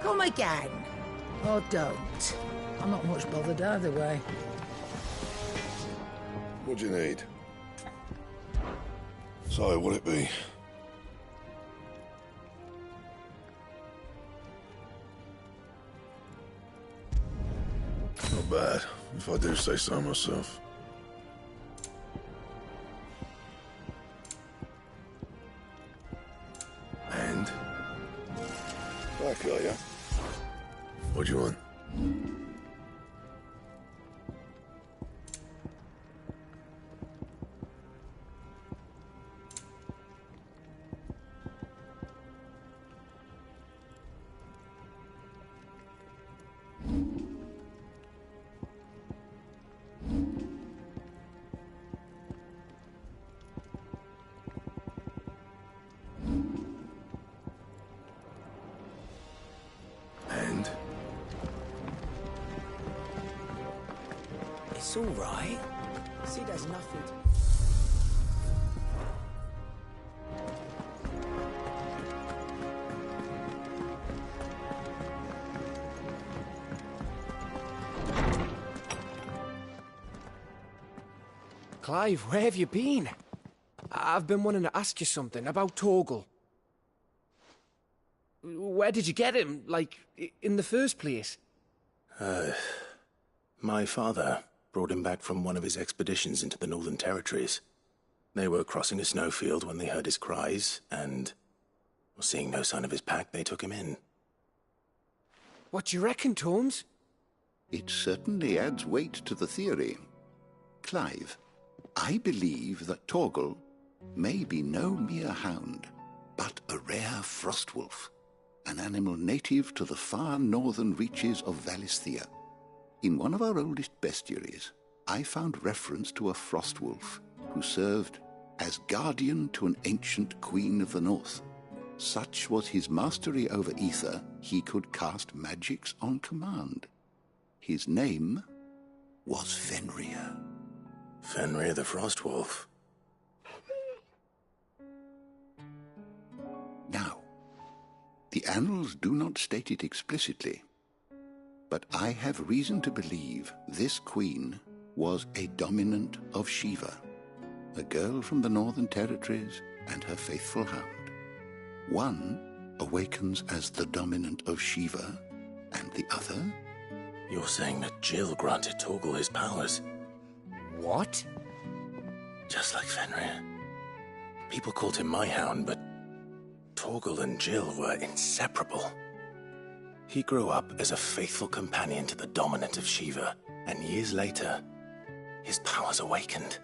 Come again. Or don't. I'm not much bothered either way. What do you need? So, what'll it be? Not bad, if I do say so myself. And? Back, are ya? What do you want? It's all right. See, there's nothing to... Clive, where have you been? I've been wanting to ask you something about Torgal. Where did you get him, like, in the first place? My father brought him back from one of his expeditions into the Northern Territories. They were crossing a snowfield when they heard his cries, and, seeing no sign of his pack, they took him in. What do you reckon, Torms? It certainly adds weight to the theory. Clive, I believe that Torgal may be no mere hound, but a rare frostwolf, an animal native to the far northern reaches of Valisthea. In one of our oldest bestiaries, I found reference to a frostwolf who served as guardian to an ancient queen of the north. Such was his mastery over ether, he could cast magics on command. His name was Fenrir. Fenrir the Frostwolf. Now, the annals do not state it explicitly, but I have reason to believe this queen was a dominant of Shiva, a girl from the Northern Territories and her faithful hound. One awakens as the dominant of Shiva, and the other... You're saying that Jill granted Torgal his powers? What? Just like Fenrir. People called him my hound, but Torgal and Jill were inseparable. He grew up as a faithful companion to the dominant of Shiva, and years later, his powers awakened,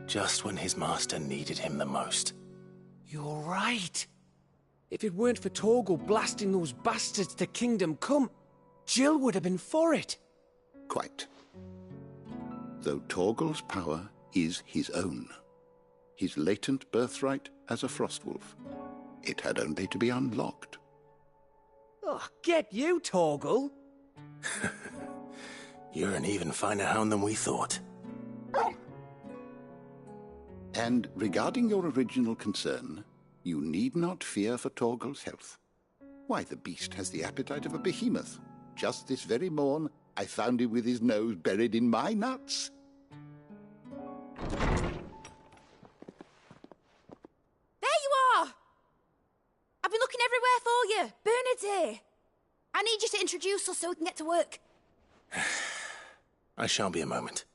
just when his master needed him the most. You're right. If it weren't for Torgal blasting those bastards to Kingdom Come, Jill would have been for it. Quite. Though Torgal's power is his own, his latent birthright as a Frostwolf. It had only to be unlocked. Oh, get you, Torgal! You're an even finer hound than we thought. And regarding your original concern, you need not fear for Torgal's health. Why, the beast has the appetite of a behemoth. Just this very morn, I found him with his nose buried in my nuts. There you are! I've been looking everywhere for you. Bernard's here. I need you to introduce us so we can get to work. I shall be a moment.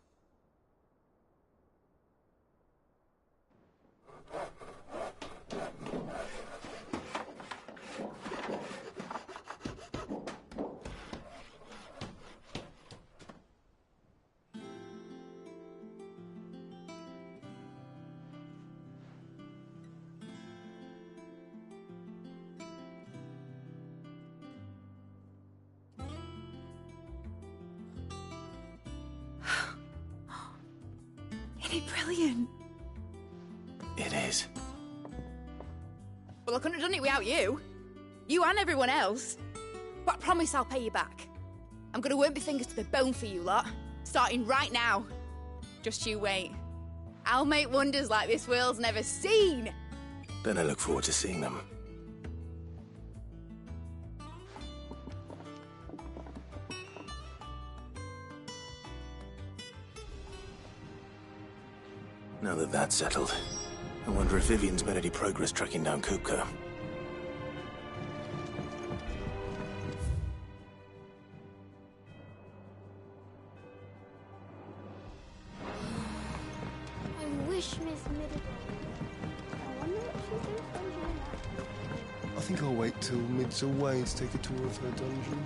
Isn't it brilliant? It is. Well, I couldn't have done it without you. You and everyone else. But I promise I'll pay you back. I'm gonna work my fingers to the bone for you lot. Starting right now. Just you wait. I'll make wonders like this world's never seen. Then I look forward to seeing them. Now that that's settled, I wonder if Vivian's made any progress tracking down Kupka. I wish Miss Middleton. I wonder what she thinks when she's I think I'll wait till Mid's away to take a tour of her dungeon.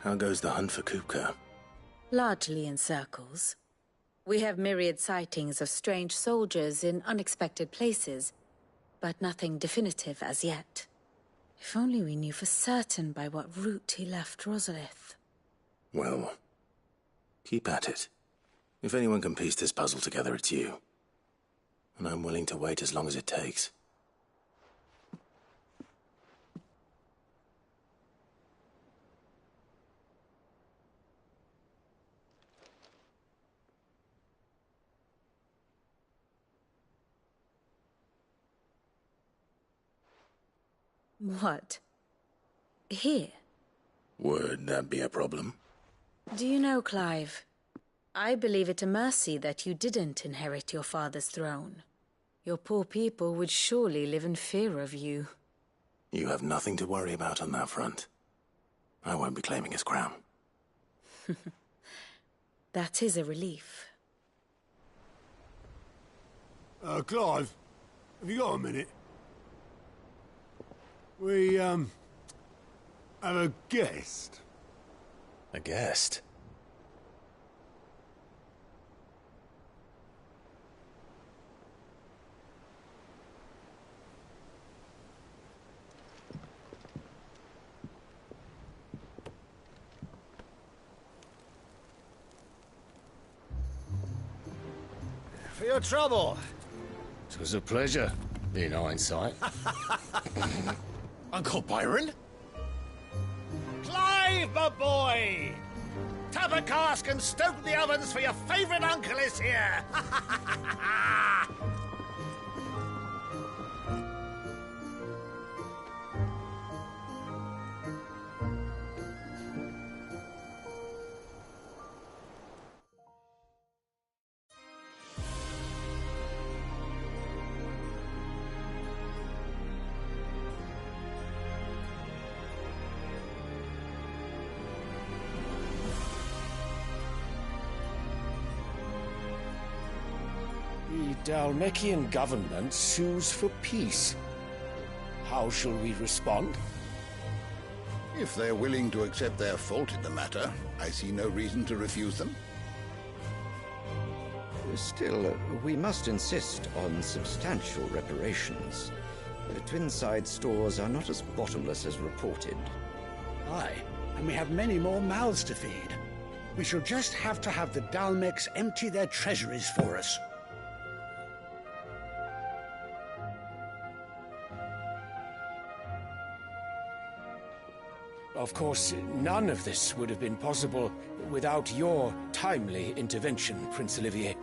How goes the hunt for Kupka? Largely in circles. We have myriad sightings of strange soldiers in unexpected places, but nothing definitive as yet. If only we knew for certain by what route he left Rosalith. Well, keep at it. If anyone can piece this puzzle together, it's you. And I'm willing to wait as long as it takes. What? Here? Would that be a problem? Do you know, Clive? I believe it a mercy that you didn't inherit your father's throne. Your poor people would surely live in fear of you. You have nothing to worry about on that front. I won't be claiming his crown. That is a relief. Clive, have you got a minute? We, have a guest. A guest? For your trouble. It was a pleasure, in hindsight. Uncle Byron? Clive, my boy! Tap a cask and stoke the ovens, for your favourite uncle is here! The Dalmekian government sues for peace. How shall we respond? If they're willing to accept their fault in the matter, I see no reason to refuse them. Still, we must insist on substantial reparations. The Twinside stores are not as bottomless as reported. Aye, and we have many more mouths to feed. We shall just have to have the Dalmecs empty their treasuries for us. Of course, none of this would have been possible without your timely intervention, Prince Olivier.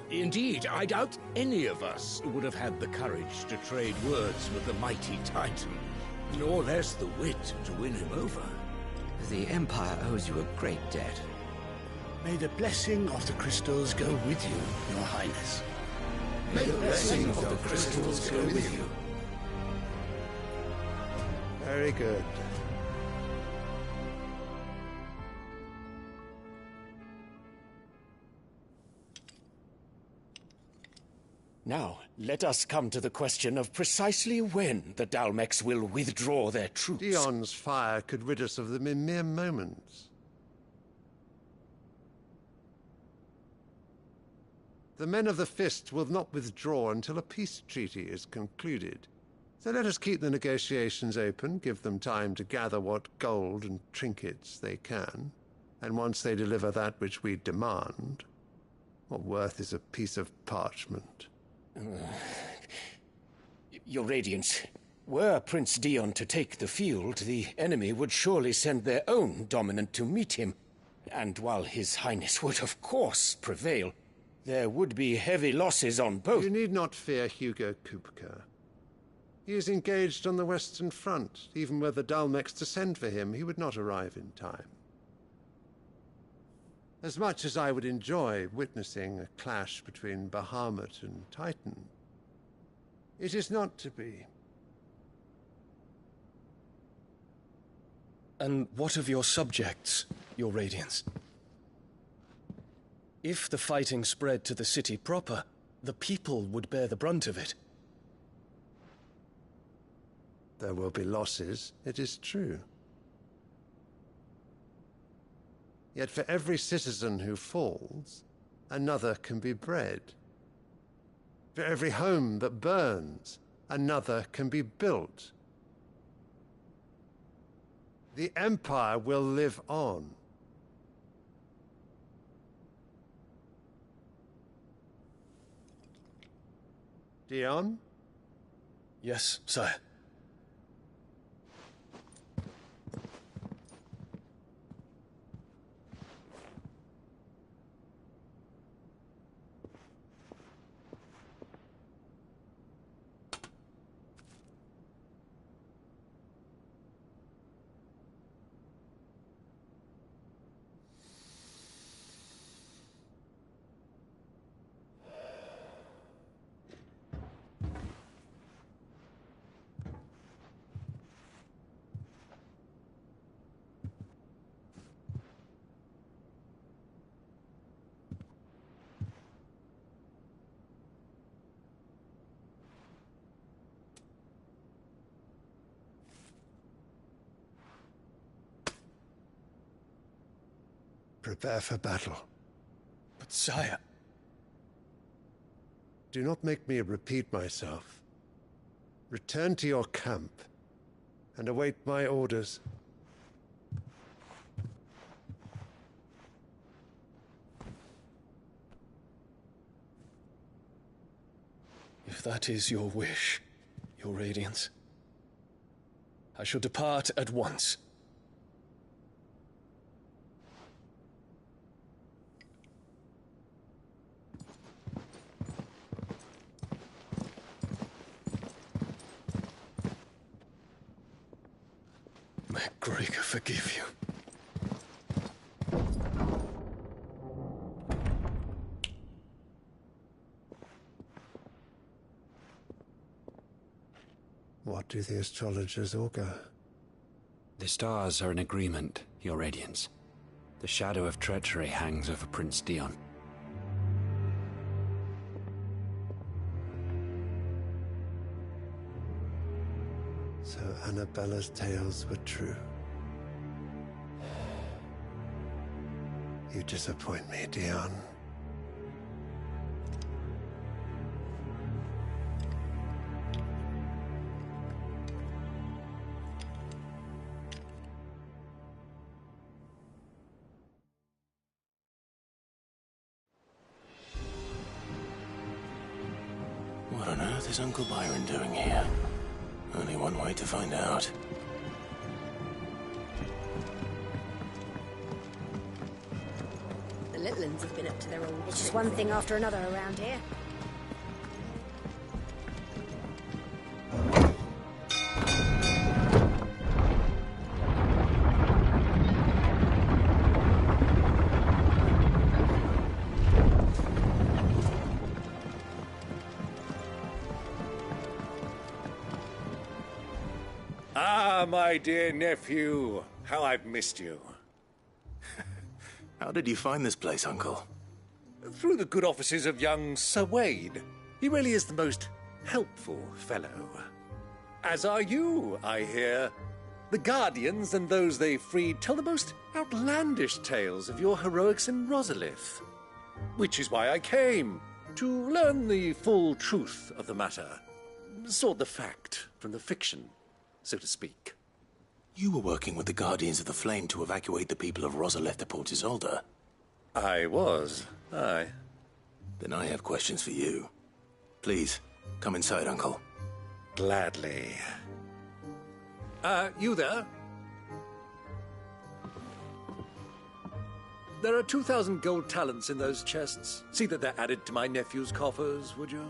Indeed, I doubt any of us would have had the courage to trade words with the mighty Titan, nor less the wit to win him over. The Empire owes you a great debt. May the blessing of the crystals go with you, Your Highness. May the blessing of the crystals go with you. Very good. Now, let us come to the question of precisely when the Dalmecs will withdraw their troops. Dion's fire could rid us of them in mere moments. The men of the Fist will not withdraw until a peace treaty is concluded. So let us keep the negotiations open, give them time to gather what gold and trinkets they can, and once they deliver that which we demand, what worth is a piece of parchment? Your Radiance, were Prince Dion to take the field, the enemy would surely send their own dominant to meet him. And while His Highness would of course prevail, there would be heavy losses on both. You need not fear Hugo Kupka. He is engaged on the Western Front. Even were the Dalmecs to send for him, he would not arrive in time. As much as I would enjoy witnessing a clash between Bahamut and Titan, it is not to be. And what of your subjects, Your Radiance? If the fighting spread to the city proper, the people would bear the brunt of it. There will be losses, it is true. Yet for every citizen who falls, another can be bred. For every home that burns, another can be built. The Empire will live on. Dion? Yes, sire. Prepare for battle. But sire... Do not make me repeat myself. Return to your camp and await my orders. If that is your wish, Your Radiance, I shall depart at once. May Gregor forgive you. What do the astrologers augur? The stars are in agreement, Your Radiance. The shadow of treachery hangs over Prince Dion. So Annabella's tales were true. You disappoint me, Dion. What on earth is Uncle Byron doing here? Only one way to find out. The Littlands have been up to their old... It's just one thing after another around here. Ah, my dear nephew, how I've missed you. How did you find this place, Uncle? Through the good offices of young Sir Wade. He really is the most helpful fellow. As are you, I hear. The Guardians and those they freed tell the most outlandish tales of your heroics in Rosalith. Which is why I came, to learn the full truth of the matter. Sort the fact from the fiction, so to speak. You were working with the Guardians of the Flame to evacuate the people of Rosalith to Port Isolde. I was, aye. Then I have questions for you. Please, come inside, Uncle. Gladly. You there? There are 2,000 gold talents in those chests. See that they're added to my nephew's coffers, would you?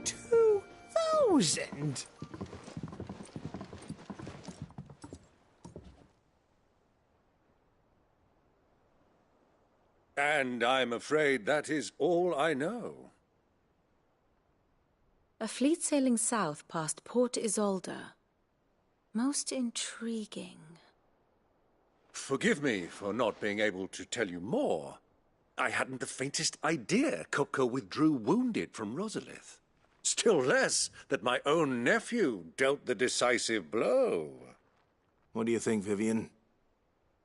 2,000? And I'm afraid that is all I know. A fleet sailing south past Port Isolde. Most intriguing. Forgive me for not being able to tell you more. I hadn't the faintest idea Kupka withdrew wounded from Rosalith. Still less that my own nephew dealt the decisive blow. What do you think, Vivian?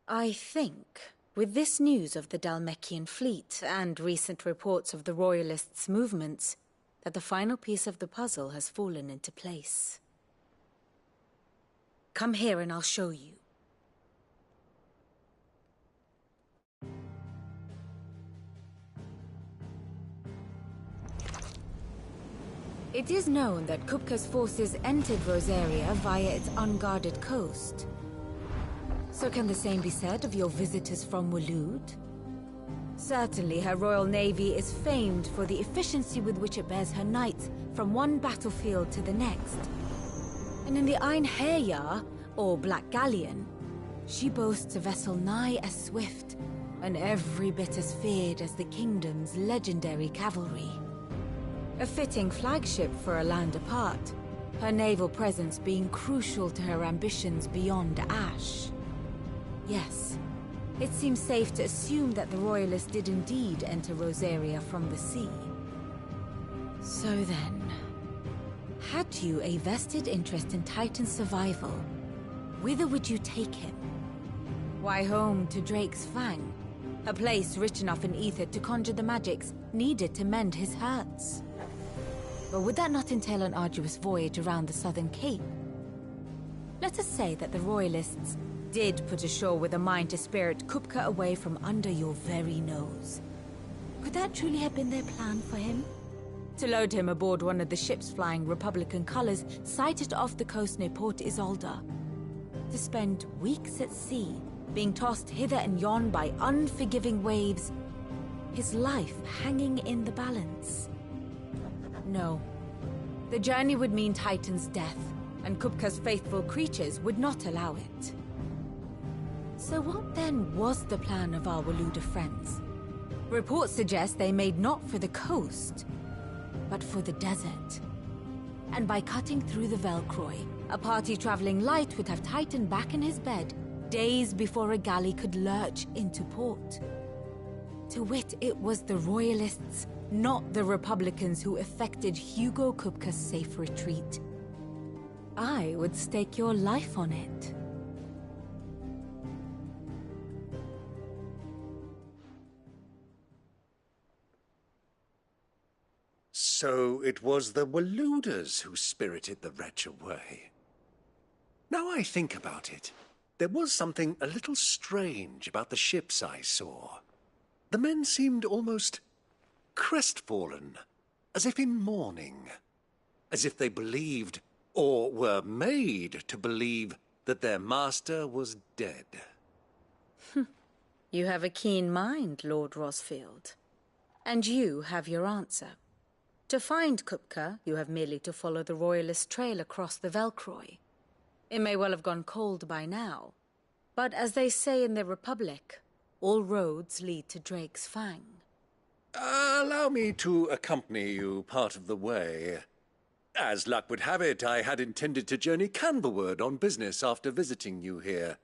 I think, with this news of the Dhalmekian fleet and recent reports of the Royalists' movements, that the final piece of the puzzle has fallen into place. Come here and I'll show you. It is known that Kupka's forces entered Rosaria via its unguarded coast. So can the same be said of your visitors from Waloed? Certainly, her royal navy is famed for the efficiency with which it bears her knights from one battlefield to the next. And in the Einherjar, or Black Galleon, she boasts a vessel nigh as swift and every bit as feared as the kingdom's legendary cavalry. A fitting flagship for a land apart, her naval presence being crucial to her ambitions beyond Ash. Yes, it seems safe to assume that the Royalists did indeed enter Rosaria from the sea. So then, had you a vested interest in Titan's survival, whither would you take him? Why, home to Drake's Fang, a place rich enough in ether to conjure the magics needed to mend his hurts. But would that not entail an arduous voyage around the southern cape? Let us say that the Royalists did put ashore with a mind to spirit Kupka away from under your very nose. Could that truly have been their plan for him? To load him aboard one of the ships flying Republican colors sighted off the coast near Port Isolde. To spend weeks at sea, being tossed hither and yon by unforgiving waves, his life hanging in the balance. No. The journey would mean Titan's death, and Kupka's faithful creatures would not allow it. So what then was the plan of our Waloed friends? Reports suggest they made not for the coast, but for the desert. And by cutting through the Velcroy, a party traveling light would have Titan back in his bed days before a galley could lurch into port. To wit, it was the Royalists, not the Republicans, who effected Hugo Kupka's safe retreat. I would stake your life on it. So it was the Waloeders who spirited the wretch away. Now I think about it, there was something a little strange about the ships I saw. The men seemed almost crestfallen, as if in mourning, as if they believed, or were made to believe, that their master was dead. You have a keen mind, Lord Rosfield. And you have your answer. To find Kupka, you have merely to follow the Royalist trail across the Velcroy. It may well have gone cold by now, but as they say in the Republic, all roads lead to Drake's Fang. Allow me to accompany you part of the way. As luck would have it, I had intended to journey Canberward on business after visiting you here.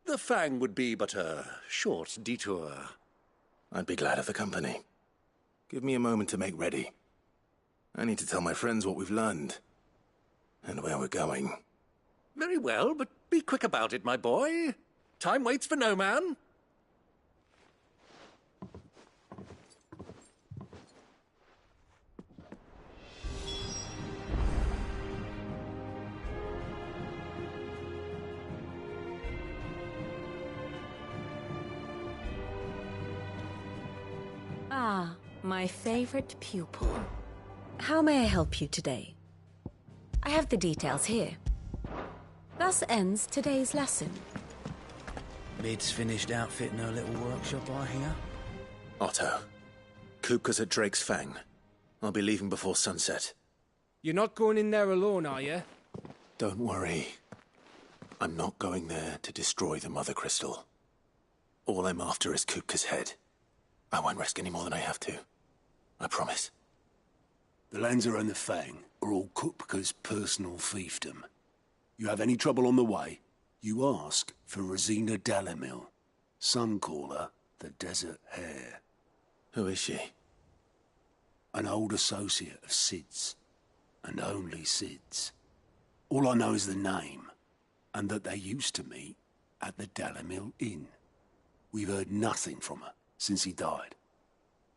The Fang would be but a short detour. I'd be glad of the company. Give me a moment to make ready. I need to tell my friends what we've learned, and where we're going. Very well, but be quick about it, my boy. Time waits for no man. Ah, my favorite pupil. How may I help you today? I have the details here. Thus ends today's lesson. Mid's finished outfitting her little workshop, I hear. Otto, Kupka's at Drake's Fang. I'll be leaving before sunset. You're not going in there alone, are you? Don't worry. I'm not going there to destroy the Mother Crystal. All I'm after is Kupka's head. I won't risk any more than I have to. I promise. The Lanza and the Fang are all Kupka's personal fiefdom. You have any trouble on the way, you ask for Rosina Dalimil. Some call her the Desert Hare. Who is she? An old associate of Sid's, and only Sid's. All I know is the name, and that they used to meet at the Dalimil Inn. We've heard nothing from her since he died.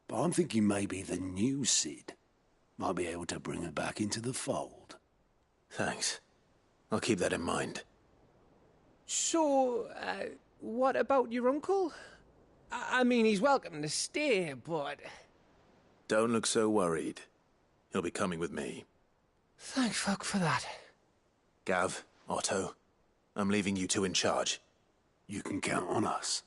But I'm thinking maybe the new Sid might be able to bring her back into the fold. Thanks. I'll keep that in mind. So, what about your uncle? I mean, he's welcome to stay, but... Don't look so worried. He'll be coming with me. Thank fuck for that. Gav, Otto, I'm leaving you two in charge. You can count on us.